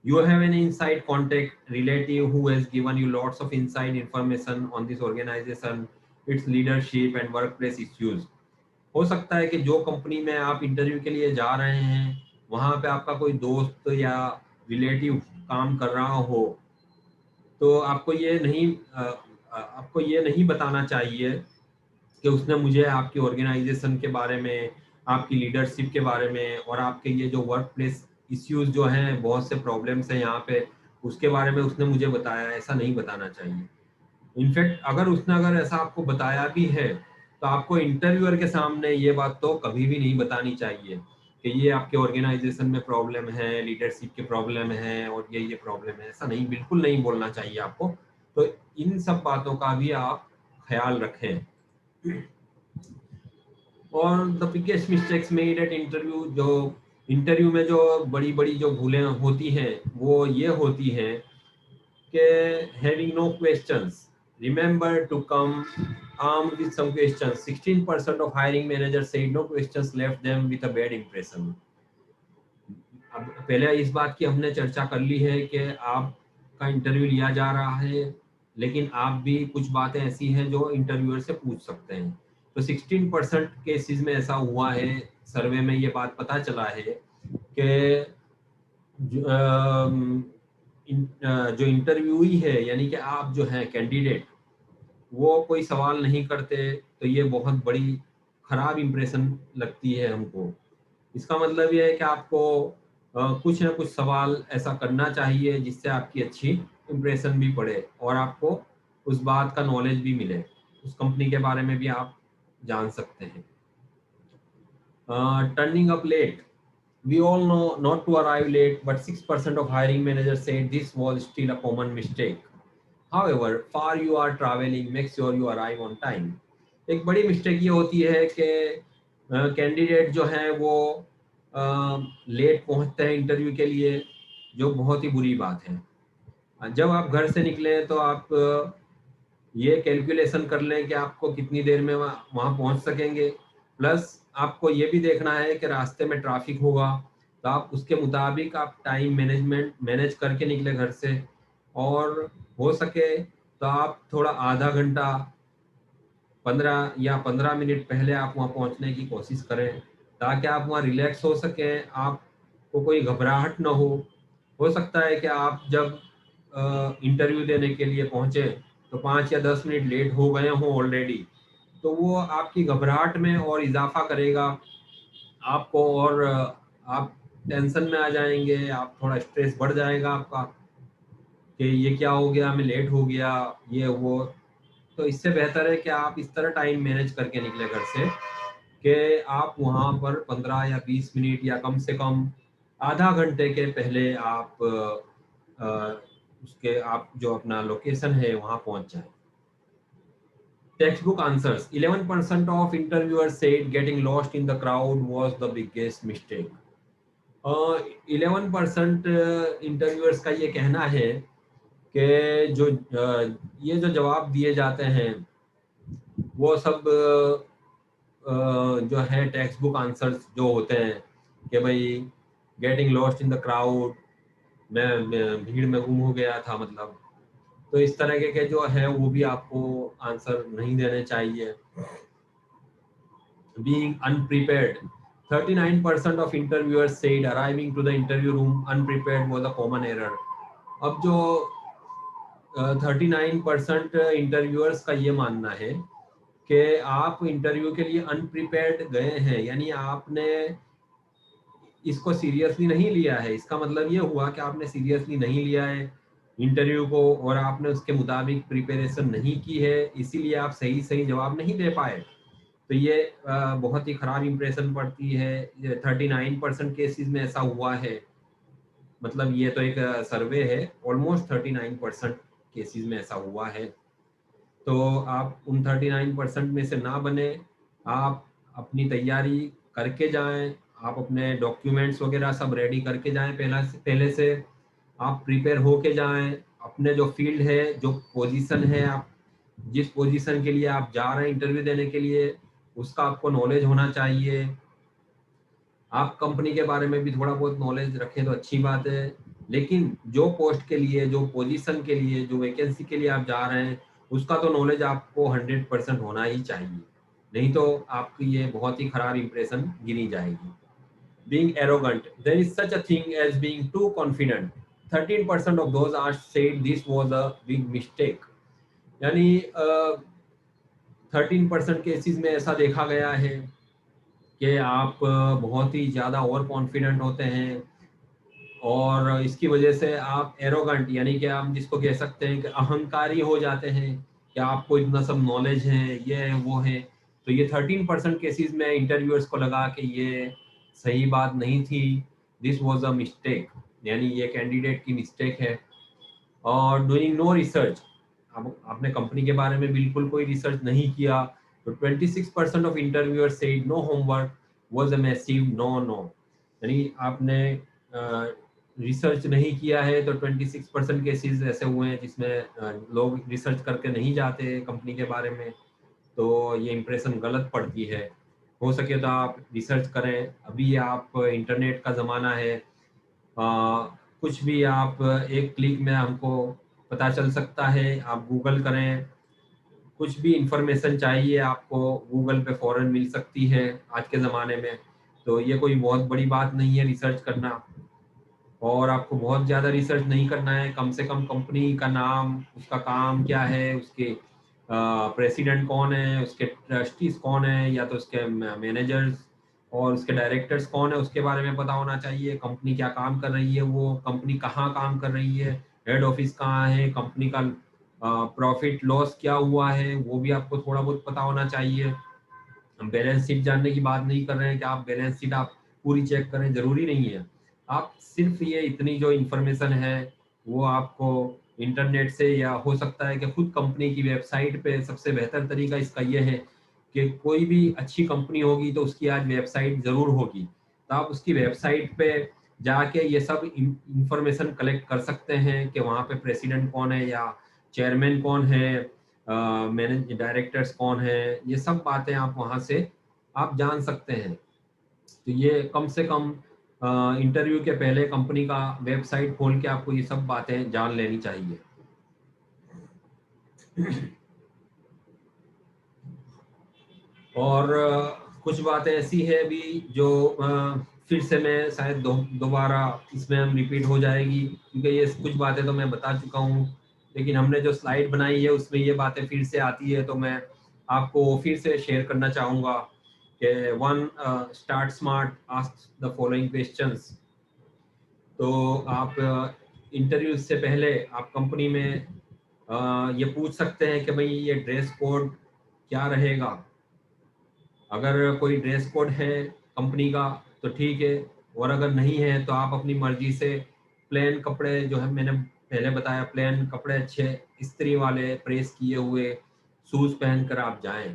You have an inside contact relative who has given you lots of inside information on this organization, its leadership and workplace issues. हो सकता है कि जो कंपनी में आप इंटरव्यू के लिए जा रहे हैं वहां पे आपका कोई दोस्त या रिलेटिव काम कर रहा हो, तो आपको ये नहीं बताना चाहिए कि उसने मुझे आपकी ऑर्गेनाइजेशन के बारे में, आपकी लीडरशिप के बारे में और आपके ये जो वर्क प्लेस इश्यूज जो हैं, बहुत से प्रॉब्लम्स हैं यहाँ पे, उसके बारे में उसने मुझे बताया। ऐसा नहीं बताना चाहिए। इनफैक्ट अगर ऐसा आपको बताया भी है तो आपको इंटरव्यूअर के सामने ये बात तो कभी भी नहीं बतानी चाहिए कि ये आपके ऑर्गेनाइजेशन में प्रॉब्लम है, लीडरशिप के प्रॉब्लम है और ये प्रॉब्लम है। ऐसा नहीं, बिल्कुल नहीं बोलना चाहिए आपको। तो इन सब बातों का भी आप ख्याल रखें। और the biggest mistakes made at interview, जो इंटरव्यू में जो बड़ी बड़ी जो भूलें होती हैं वो ये होती हैं कि having no questions, remember to come armed with some questions. 16% of hiring managers said no questions left them with a bad impression. अब पहले इस बात की हमने चर्चा कर ली है कि आपका इंटरव्यू लिया जा रहा है, लेकिन आप भी कुछ बातें ऐसी हैं जो इंटरव्यूअर से पूछ सकते हैं। तो 16% केसेस में ऐसा हुआ है, सर्वे में ये बात पता चला है कि जो इंटरव्यूई है, यानी कि आप जो हैं कैंडिडेट, वो कोई सवाल नहीं करते, तो ये बहुत बड़ी खराब इंप्रेशन लगती है हमको। इसका मतलब ये है कि आपको कुछ ना कुछ सवाल ऐसा करना चाहिए जिससे आपकी अच्छी इंप्रेशन भी पड़े और आपको उस बात का नॉलेज भी मिले, उस कंपनी के बारे में भी आप जान सकते हैं। Turning up late, we all know not to arrive late, but 6% of hiring managers said this was still a common mistake. However, far you are traveling, make sure you arrive on time. एक बड़ी मिस्टेक ये होती है कि कैंडिडेट जो है वो लेट पहुंचते हैं इंटरव्यू के लिए, जो बहुत ही बुरी बात है। जब आप घर से निकले तो आप ये कैलकुलेशन कर लें कि आपको कितनी देर में वहाँ पहुँच सकेंगे। प्लस आपको ये भी देखना है कि रास्ते में ट्रैफिक होगा, तो आप उसके मुताबिक आप टाइम मैनेज करके निकले घर से। और हो सके तो आप थोड़ा आधा घंटा 15 या 15 मिनट पहले आप वहाँ पहुँचने की कोशिश करें, ताकि आप वहाँ रिलैक्स हो सकें, आपको कोई घबराहट ना हो सकता है कि आप जब इंटरव्यू देने के लिए पहुँचे तो 5 या 10 मिनट लेट हो गए हों ऑलरेडी, तो वो आपकी घबराहट में और इजाफा करेगा आपको, और आप टेंशन में आ जाएंगे, आप थोड़ा स्ट्रेस बढ़ जाएगा आपका कि ये क्या हो गया, मैं लेट हो गया, ये वो। तो इससे बेहतर है कि आप इस तरह टाइम मैनेज करके निकले घर से कि आप वहाँ पर 15 या 20 मिनट या कम से कम आधा घंटे के पहले आप उसके आप जो अपना लोकेशन है वहाँ पहुँच जाए। Textbook answers, 11% of interviewers said getting lost in the crowd was the biggest mistake. 11% interviewers का ये कहना है कि ये जो जवाब दिए जाते हैं वो सब जो है टेक्स्ट बुक आंसर्स जो होते हैं कि भाई getting lost in the crowd, मैं भीड़ में गुम हो गया था, मतलब तो इस तरह के जो है वो भी आपको आंसर नहीं देने चाहिए। Being unprepared, 39% of interviewers said arriving to the interview room unprepared was a common error। अब जो 39% इंटरव्यूअर्स का ये मानना है कि आप इंटरव्यू के लिए अनप्रिपेयर्ड गए हैं, यानी आपने इसको सीरियसली नहीं लिया है। इसका मतलब ये हुआ कि आपने सीरियसली नहीं लिया है इंटरव्यू को और आपने उसके मुताबिक प्रिपरेशन नहीं की है, इसीलिए आप सही सही जवाब नहीं दे पाए। तो ये बहुत ही खराब इंप्रेशन पड़ती है। 39% केसेस में ऐसा हुआ है, मतलब ये तो एक सर्वे है, ऑलमोस्ट 39% केसेस में ऐसा हुआ है। तो आप उन 39% में से ना बने, आप अपनी तैयारी करके जाएं, आप अपने डॉक्यूमेंट्स वगैरह सब रेडी करके जाएं, पहले से आप प्रिपेयर होके जाएं। अपने जो फील्ड है, जो पोजीशन है, आप जिस पोजीशन के लिए आप जा रहे हैं इंटरव्यू देने के लिए, उसका आपको नॉलेज होना चाहिए। आप कंपनी के बारे में भी थोड़ा बहुत नॉलेज रखें तो अच्छी बात है, लेकिन जो पोस्ट के लिए, जो पोजीशन के लिए, जो वैकेंसी के लिए आप जा रहे हैं, उसका तो नॉलेज आपको 100% होना ही चाहिए, नहीं तो आपकी ये बहुत ही खराब इंप्रेशन गिनी जाएगी। Being arrogant, there is such a thing as being too confident। 13% of those asked said this was a big mistake। यानी 13% केसेस में ऐसा देखा गया है कि आप बहुत ही ज़्यादा ओवर कॉन्फिडेंट होते हैं और इसकी वजह से आप एरोगेंट, यानी कि आप जिसको कह सकते हैं कि अहंकारी हो जाते हैं कि आपको इतना सब नॉलेज है, ये है वो है। तो ये 13% केसेस में इंटरव्यूअर्स को लगा कि ये सही बात नहीं थी, दिस वाज अ मिस्टेक, यानी ये कैंडिडेट की मिस्टेक है। और डूइंग नो रिसर्च, अब आपने कंपनी के बारे में बिल्कुल कोई रिसर्च नहीं किया, तो 26% of interviewers said no homework was a massive no no. यानी आपने रिसर्च नहीं किया है, तो 26% केसेस ऐसे हुए हैं जिसमें लोग रिसर्च करके नहीं जाते कंपनी के बारे में, तो ये इंप्रेशन गलत पड़ती है। हो सके तो आप रिसर्च करें, अभी आप इंटरनेट का ज़माना है, कुछ भी आप एक क्लिक में हमको पता चल सकता है। आप गूगल करें, कुछ भी इंफॉर्मेशन चाहिए आपको गूगल पे फौरन मिल सकती है आज के ज़माने में। तो ये कोई बहुत बड़ी बात नहीं है रिसर्च करना, और आपको बहुत ज़्यादा रिसर्च नहीं करना है। कम से कम कंपनी का नाम, उसका काम क्या है, उसके प्रेसिडेंट कौन है, उसके ट्रस्टीज कौन है, या तो उसके मैनेजर्स और उसके डायरेक्टर्स कौन है, उसके बारे में पता होना चाहिए। कंपनी क्या काम कर रही है, वो कंपनी कहाँ काम कर रही है, हेड ऑफिस कहाँ है, कंपनी का प्रॉफिट लॉस क्या हुआ है, वो भी आपको थोड़ा बहुत पता होना चाहिए। हम बैलेंस शीट जानने की बात नहीं कर रहे हैं कि आप बैलेंस शीट आप पूरी चेक करें, जरूरी नहीं है। आप सिर्फ ये इतनी जो इंफॉर्मेशन है वो आपको इंटरनेट से, या हो सकता है कि खुद कंपनी की वेबसाइट पे, सबसे बेहतर तरीका इसका ये है कि कोई भी अच्छी कंपनी होगी तो उसकी आज वेबसाइट ज़रूर होगी, तो आप उसकी वेबसाइट पे जाके ये सब इंफॉर्मेशन कलेक्ट कर सकते हैं कि वहाँ पे प्रेसिडेंट कौन है या चेयरमैन कौन है, मैनेज डायरेक्टर्स कौन है, ये सब बातें आप वहाँ से आप जान सकते हैं। तो ये कम से कम इंटरव्यू के पहले कंपनी का वेबसाइट खोल के आपको ये सब बातें जान लेनी चाहिए। और कुछ बातें ऐसी है भी जो फिर से मैं शायद दोबारा इसमें हम रिपीट हो जाएगी, क्योंकि ये कुछ बातें तो मैं बता चुका हूँ, लेकिन हमने जो स्लाइड बनाई है उसमें ये बातें फिर से आती है, तो मैं आपको फिर से शेयर करना चाहूँगा कि 1 start smart, ask the following questions. तो आप इंटरव्यू से पहले आप कंपनी में ये पूछ सकते हैं कि भाई ये ड्रेस कोड क्या रहेगा। अगर कोई ड्रेस कोड है कंपनी का तो ठीक है, और अगर नहीं है तो आप अपनी मर्जी से प्लेन कपड़े, जो है मैंने पहले बताया, प्लेन कपड़े अच्छे इस्त्री वाले प्रेस किए हुए शूज पहन कर आप जाएं।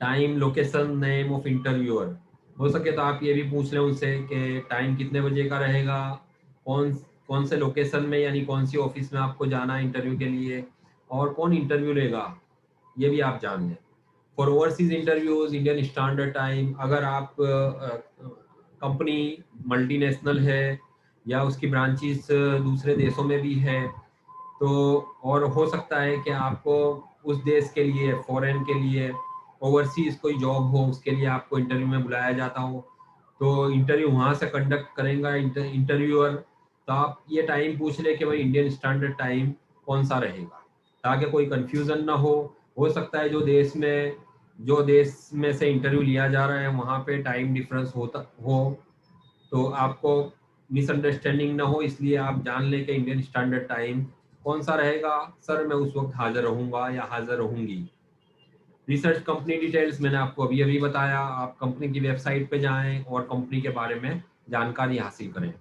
Time, location, name of interviewer, हो सके तो आप ये भी पूछ लें उनसे कि टाइम कितने बजे का रहेगा, कौन कौन से लोकेशन में, यानी कौन सी ऑफिस में आपको जाना है इंटरव्यू के लिए, और कौन इंटरव्यू लेगा, ये भी आप जान लें। For overseas interviews Indian standard time, अगर आप कंपनी मल्टीनेशनल है या उसकी ब्रांचेस दूसरे देशों में भी है, तो और हो सकता है कि आपको उस देश के लिए, फॉरेन के लिए, ओवरसीज कोई जॉब हो, उसके लिए आपको इंटरव्यू में बुलाया जाता हो, तो इंटरव्यू वहाँ से कंडक्ट करेगा इंटरव्यूअर। तो आप ये टाइम पूछ ले कि भाई इंडियन स्टैंडर्ड टाइम कौन सा रहेगा, ताकि कोई कंफ्यूजन ना हो सकता है जो देश में से इंटरव्यू लिया जा रहा है वहाँ पे टाइम डिफरेंस होता हो, तो आपको मिसअंडरस्टैंडिंग ना हो, इसलिए आप जान लें कि इंडियन स्टैंडर्ड टाइम कौन सा रहेगा। सर मैं उस वक्त हाजिर रहूँगा या हाजिर रहूँगी। रिसर्च कंपनी डिटेल्स मैंने आपको अभी अभी बताया, आप कंपनी की वेबसाइट पे जाएं और कंपनी के बारे में जानकारी हासिल करें।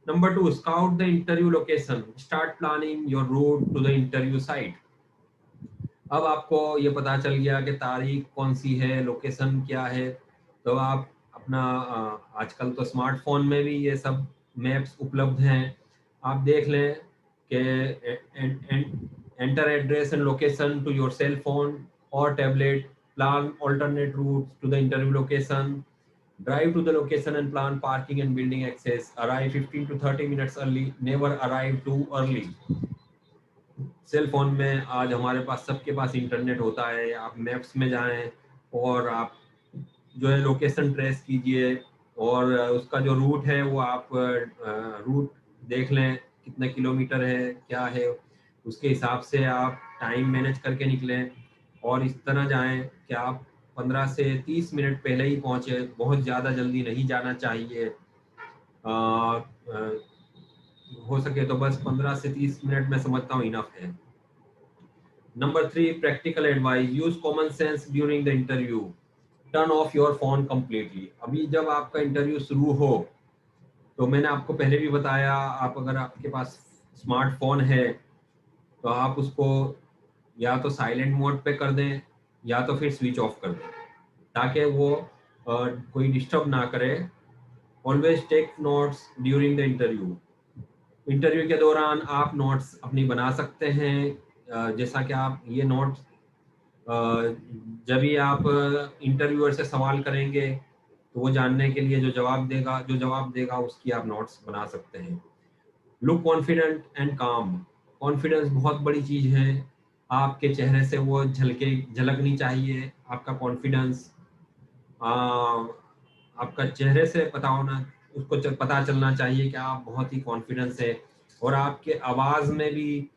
Number 2, scout the interview location, start planning your route to the interview site. अब आपको ये पता चल गया कि तारीख कौन सी है, लोकेशन क्या है, तो आप अपना आजकल तो स्मार्टफोन में भी ये सब मैप्स उपलब्ध हैं, आप देख लें कि enter address and location to your cell phone और tablet, plan alternate routes to the interview location, drive to the location and plan parking and building access, arrive 15 to 30 minutes early, never arrive too early. Cell phone में आज हमारे पास सबके पास इंटरनेट होता है, आप मैप्स में जाएं और आप जो है लोकेशन ट्रेस कीजिए और उसका जो रूट है वो आप रूट देख लें कितने किलोमीटर है क्या है, उसके हिसाब से आप टाइम मैनेज करके निकलें और इस तरह जाएं कि आप 15 से 30 मिनट पहले ही पहुंचे, बहुत ज़्यादा जल्दी नहीं जाना चाहिए। हो सके तो बस 15 से 30 मिनट में समझता हूँ इनफ है। Number 3, practical advice, use common sense during the interview, turn off your phone completely. अभी जब आपका इंटरव्यू शुरू हो, तो मैंने आपको पहले भी बताया, आप अगर आपके पास स्मार्टफोन है तो आप उसको या तो साइलेंट मोड पे कर दें या तो फिर स्विच ऑफ कर दें, ताकि वो कोई डिस्टर्ब ना करे। Always take notes during the interview, interview के दौरान आप नोट्स अपनी बना सकते हैं। जैसा कि आप ये नोट्स जब भी आप इंटरव्यूअर से सवाल करेंगे तो वो जानने के लिए जो जवाब देगा उसकी आप नोट्स बना सकते हैं। लुक कॉन्फिडेंट एंड काम, कॉन्फिडेंस बहुत बड़ी चीज़ है, आपके चेहरे से वो झलकनी चाहिए आपका कॉन्फिडेंस। आपका चेहरे से पता चलना चाहिए कि आप बहुत ही कॉन्फिडेंस है, और आपके आवाज़ में भी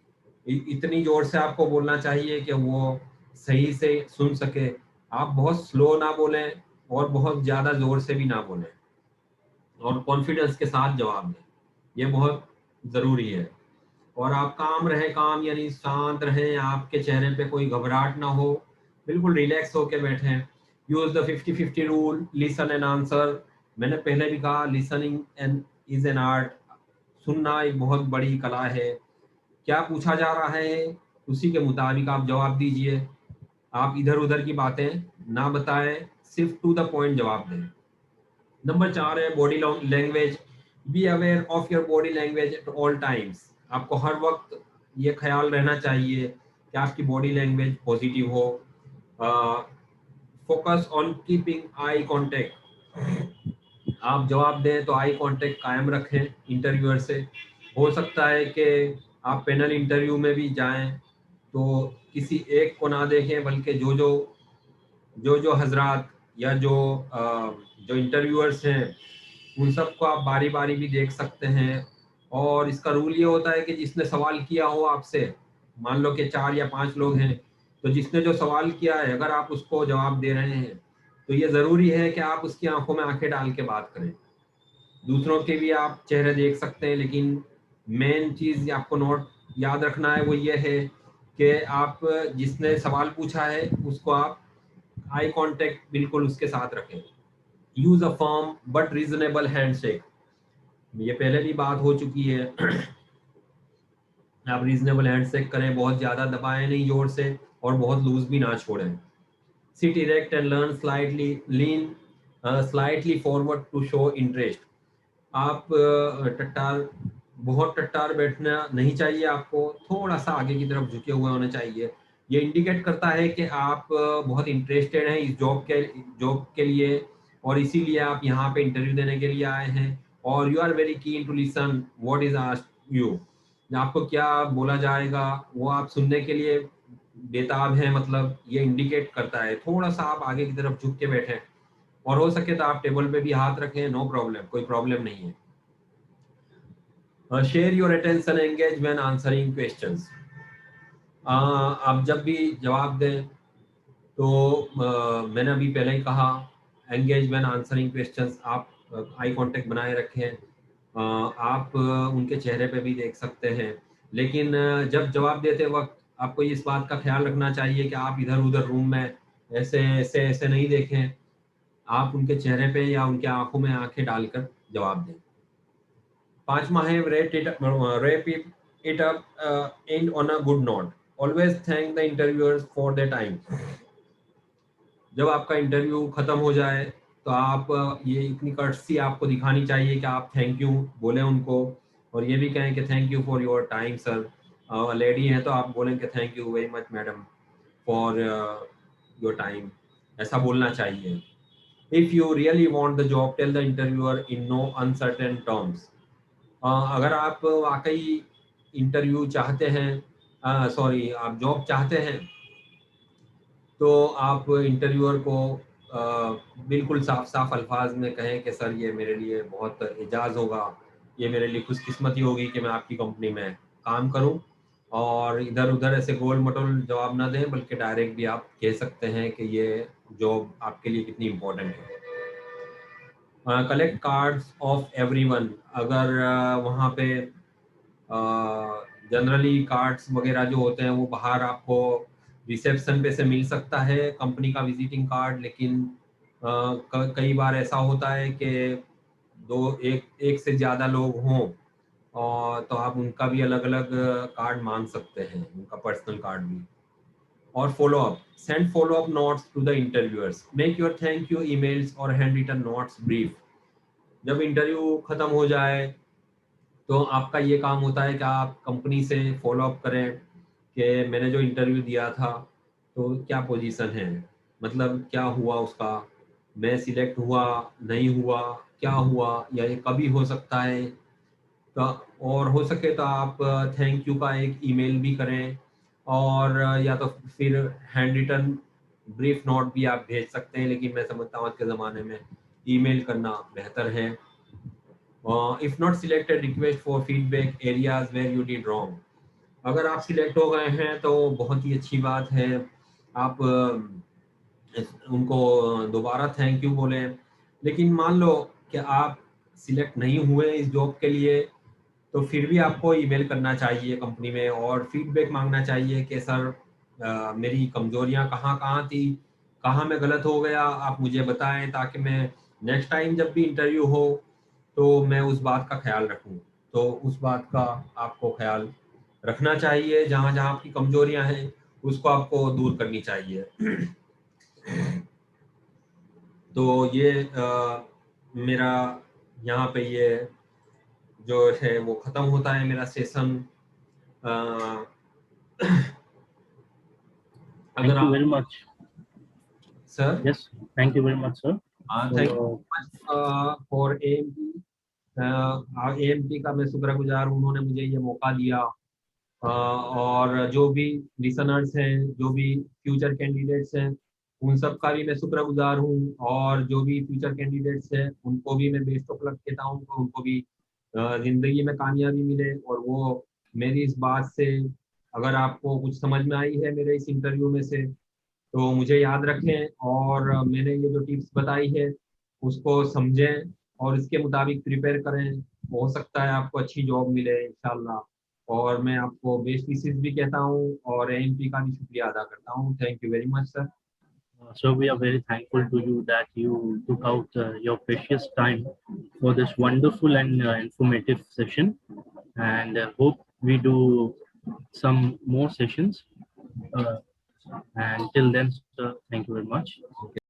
इतनी जोर से आपको बोलना चाहिए कि वो सही से सुन सके। आप बहुत स्लो ना बोलें और बहुत ज़्यादा जोर से भी ना बोलें, और कॉन्फिडेंस के साथ जवाब दें, ये बहुत ज़रूरी है। और आप काम यानी शांत रहें, आपके चेहरे पे कोई घबराहट ना हो, बिल्कुल रिलैक्स होके बैठें। Use the 50-50 rule, listen and answer. मैंने पहले भी कहा, listening and is an art, सुनना एक बहुत बड़ी कला है। क्या पूछा जा रहा है उसी के मुताबिक आप जवाब दीजिए, आप इधर उधर की बातें ना बताएं, सिर्फ टू द पॉइंट जवाब दें। नंबर 4 है body language, be aware of your body language at all times. आपको हर वक्त ये ख्याल रहना चाहिए कि आपकी बॉडी लैंग्वेज पॉजिटिव हो। Focus on keeping eye contact, आप जवाब दें तो आई कांटेक्ट कायम रखें इंटरव्यूअर से। हो सकता है कि आप पैनल इंटरव्यू में भी जाएं तो किसी एक को ना देखें, बल्कि जो हजरात या जो इंटरव्यूअर्स हैं उन सबको आप बारी बारी भी देख सकते हैं। और इसका रूल ये होता है कि जिसने सवाल किया हो आपसे, मान लो कि 4 या 5 लोग हैं, तो जिसने जो सवाल किया है अगर आप उसको जवाब दे रहे हैं तो ये ज़रूरी है कि आप उसकी आंखों में आंखें डाल के बात करें। दूसरों के भी आप चेहरे देख सकते हैं, लेकिन मेन चीज़ आपको नोट याद रखना है वो ये है कि आप जिसने सवाल पूछा है उसको आप आई कांटेक्ट बिल्कुल उसके साथ रखें। Use a firm but reasonable handshake, ये पहले भी बात हो चुकी है। आप रीजनेबल हैंडशेक करें, बहुत ज्यादा दबाएं नहीं जोर से और बहुत लूज भी ना छोड़ें। Sit erect and learn slightly lean slightly forward to show interest. आप बहुत टट्टार बैठना नहीं चाहिए, आपको थोड़ा सा आगे की तरफ झुके हुए होने चाहिए, ये इंडिकेट करता है कि आप बहुत इंटरेस्टेड हैं इस जॉब के लिए, और इसीलिए आप यहाँ पे इंटरव्यू देने के लिए आए हैं, और you are very keen to listen what is asked you. आपको क्या बोला जाएगा वो आप सुनने के लिए बेताब है, मतलब ये इंडिकेट करता है। थोड़ा सा आप आगे की तरफ झुक के बैठे, और हो सके तो आप टेबल पे भी हाथ रखें, नो प्रॉब्लम, कोई प्रॉब्लम नहीं है। Share your attention, engage when answering questions. आप जब भी जवाब दें तो मैंने अभी पहले ही कहा, एंगेज व्हेन आंसरिंग क्वेश्चंस, आप आई कांटेक्ट बनाए रखें। आप उनके चेहरे पे भी देख सकते हैं, लेकिन जब जवाब देते वक्त आपको इस बात का ख्याल रखना चाहिए कि आप इधर उधर रूम में ऐसे ऐसे ऐसे नहीं देखें, आप उनके चेहरे पे या उनके आंखों में आंखें डालकर जवाब दें। पांचवा है wrap it up end on a good note. Always thank the interviewers for their time. जब आपका इंटरव्यू खत्म हो जाए तो आप ये इतनी कर्टसी आपको दिखानी चाहिए कि आप थैंक यू बोले उनको, और ये भी कहें कि thank you for your time sir. Lady है तो आप बोलें कि thank you very much madam for your time, ऐसा बोलना चाहिए। If you really want the job tell the interviewer in no uncertain terms. अगर आप वाकई इंटरव्यू चाहते हैं, सॉरी आप जॉब चाहते हैं, तो आप इंटरव्यूअर को बिल्कुल साफ साफ अल्फाज में कहें कि सर ये मेरे लिए बहुत एजाज़ होगा, ये मेरे लिए खुशकिस्मती होगी कि मैं आपकी कंपनी में काम करूं। और इधर उधर ऐसे गोल मटोल जवाब ना दें, बल्कि डायरेक्ट भी आप कह सकते हैं कि ये जॉब आपके लिए कितनी इम्पोर्टेंट है। Collect cards of everyone. अगर वहाँ पे जनरली कार्ड्स वगैरह जो होते हैं वो बाहर आपको रिसेप्शन पे से मिल सकता है, कंपनी का विजिटिंग कार्ड, लेकिन कई बार ऐसा होता है कि एक से ज़्यादा लोग हों, और तो आप उनका भी अलग अलग कार्ड मांग सकते हैं, उनका पर्सनल कार्ड भी। और follow up, send follow up notes to the interviewers, make your thank you emails और हैंड रिटन नोट्स ब्रीफ। जब इंटरव्यू खत्म हो जाए तो आपका ये काम होता है कि आप कंपनी से फॉलो अप करें कि मैंने जो इंटरव्यू दिया था तो क्या पोजीशन है, मतलब क्या हुआ उसका, मैं सिलेक्ट हुआ नहीं हुआ, क्या हुआ, या ये कभी हो सकता है। तो और हो सके तो आप थैंक यू का एक ईमेल भी करें, और या तो फिर हैंड रिटन ब्रीफ नोट भी आप भेज सकते हैं, लेकिन मैं समझता हूँ आज के ज़माने में ईमेल करना बेहतर है। If not selected, request for feedback areas where you did wrong. अगर आप सिलेक्ट हो गए हैं तो बहुत ही अच्छी बात है, आप उनको दोबारा थैंक यू बोलें। लेकिन मान लो कि आप सिलेक्ट नहीं हुए इस जॉब के लिए, तो फिर भी आपको ईमेल करना चाहिए कंपनी में और फीडबैक मांगना चाहिए कि सर मेरी कमजोरियां कहाँ कहाँ थी, कहाँ मैं गलत हो गया, आप मुझे बताएं, ताकि मैं नेक्स्ट टाइम जब भी इंटरव्यू हो तो मैं उस बात का ख्याल रखूं। तो उस बात का आपको ख्याल रखना चाहिए, जहाँ जहाँ आपकी कमजोरियां हैं उसको आपको दूर करनी चाहिए। तो ये मेरा यहाँ पे ये जो है वो ख़त्म होता है मेरा सेशन। Thank अगर you आप very much. Sir, Yes, thank you very much, sir. Thank So, you for AMP. AMP का मैं शुक्रगुजार हूँ, उन्होंने मुझे ये मौका दिया। और जो भी लिसनर्स हैं, जो भी फ्यूचर कैंडिडेट्स हैं, उन सब का भी मैं शुक्रगुजार हूँ, और जो भी फ्यूचर कैंडिडेट्स हैं उनको भी मैं बेस्ट ऑफ लक कहता हूँ, तो उनको भी जिंदगी में कामयाबी मिले। और वो मेरी इस बात से अगर आपको कुछ समझ में आई है मेरे इस इंटरव्यू में से, तो मुझे याद रखें, और मैंने ये जो टिप्स बताई है उसको समझें और इसके मुताबिक प्रिपेयर करें। हो सकता है आपको अच्छी जॉब मिले इंशाल्लाह। और मैं आपको बेस्ट विशेस भी कहता हूँ, और एएमपी का भी शुक्रिया अदा करता हूँ। Thank you very much sir. so we are very thankful to you that you took out your precious time for this wonderful and informative session, and hope we do some more sessions. Uh, and till then, sir, thank you very much.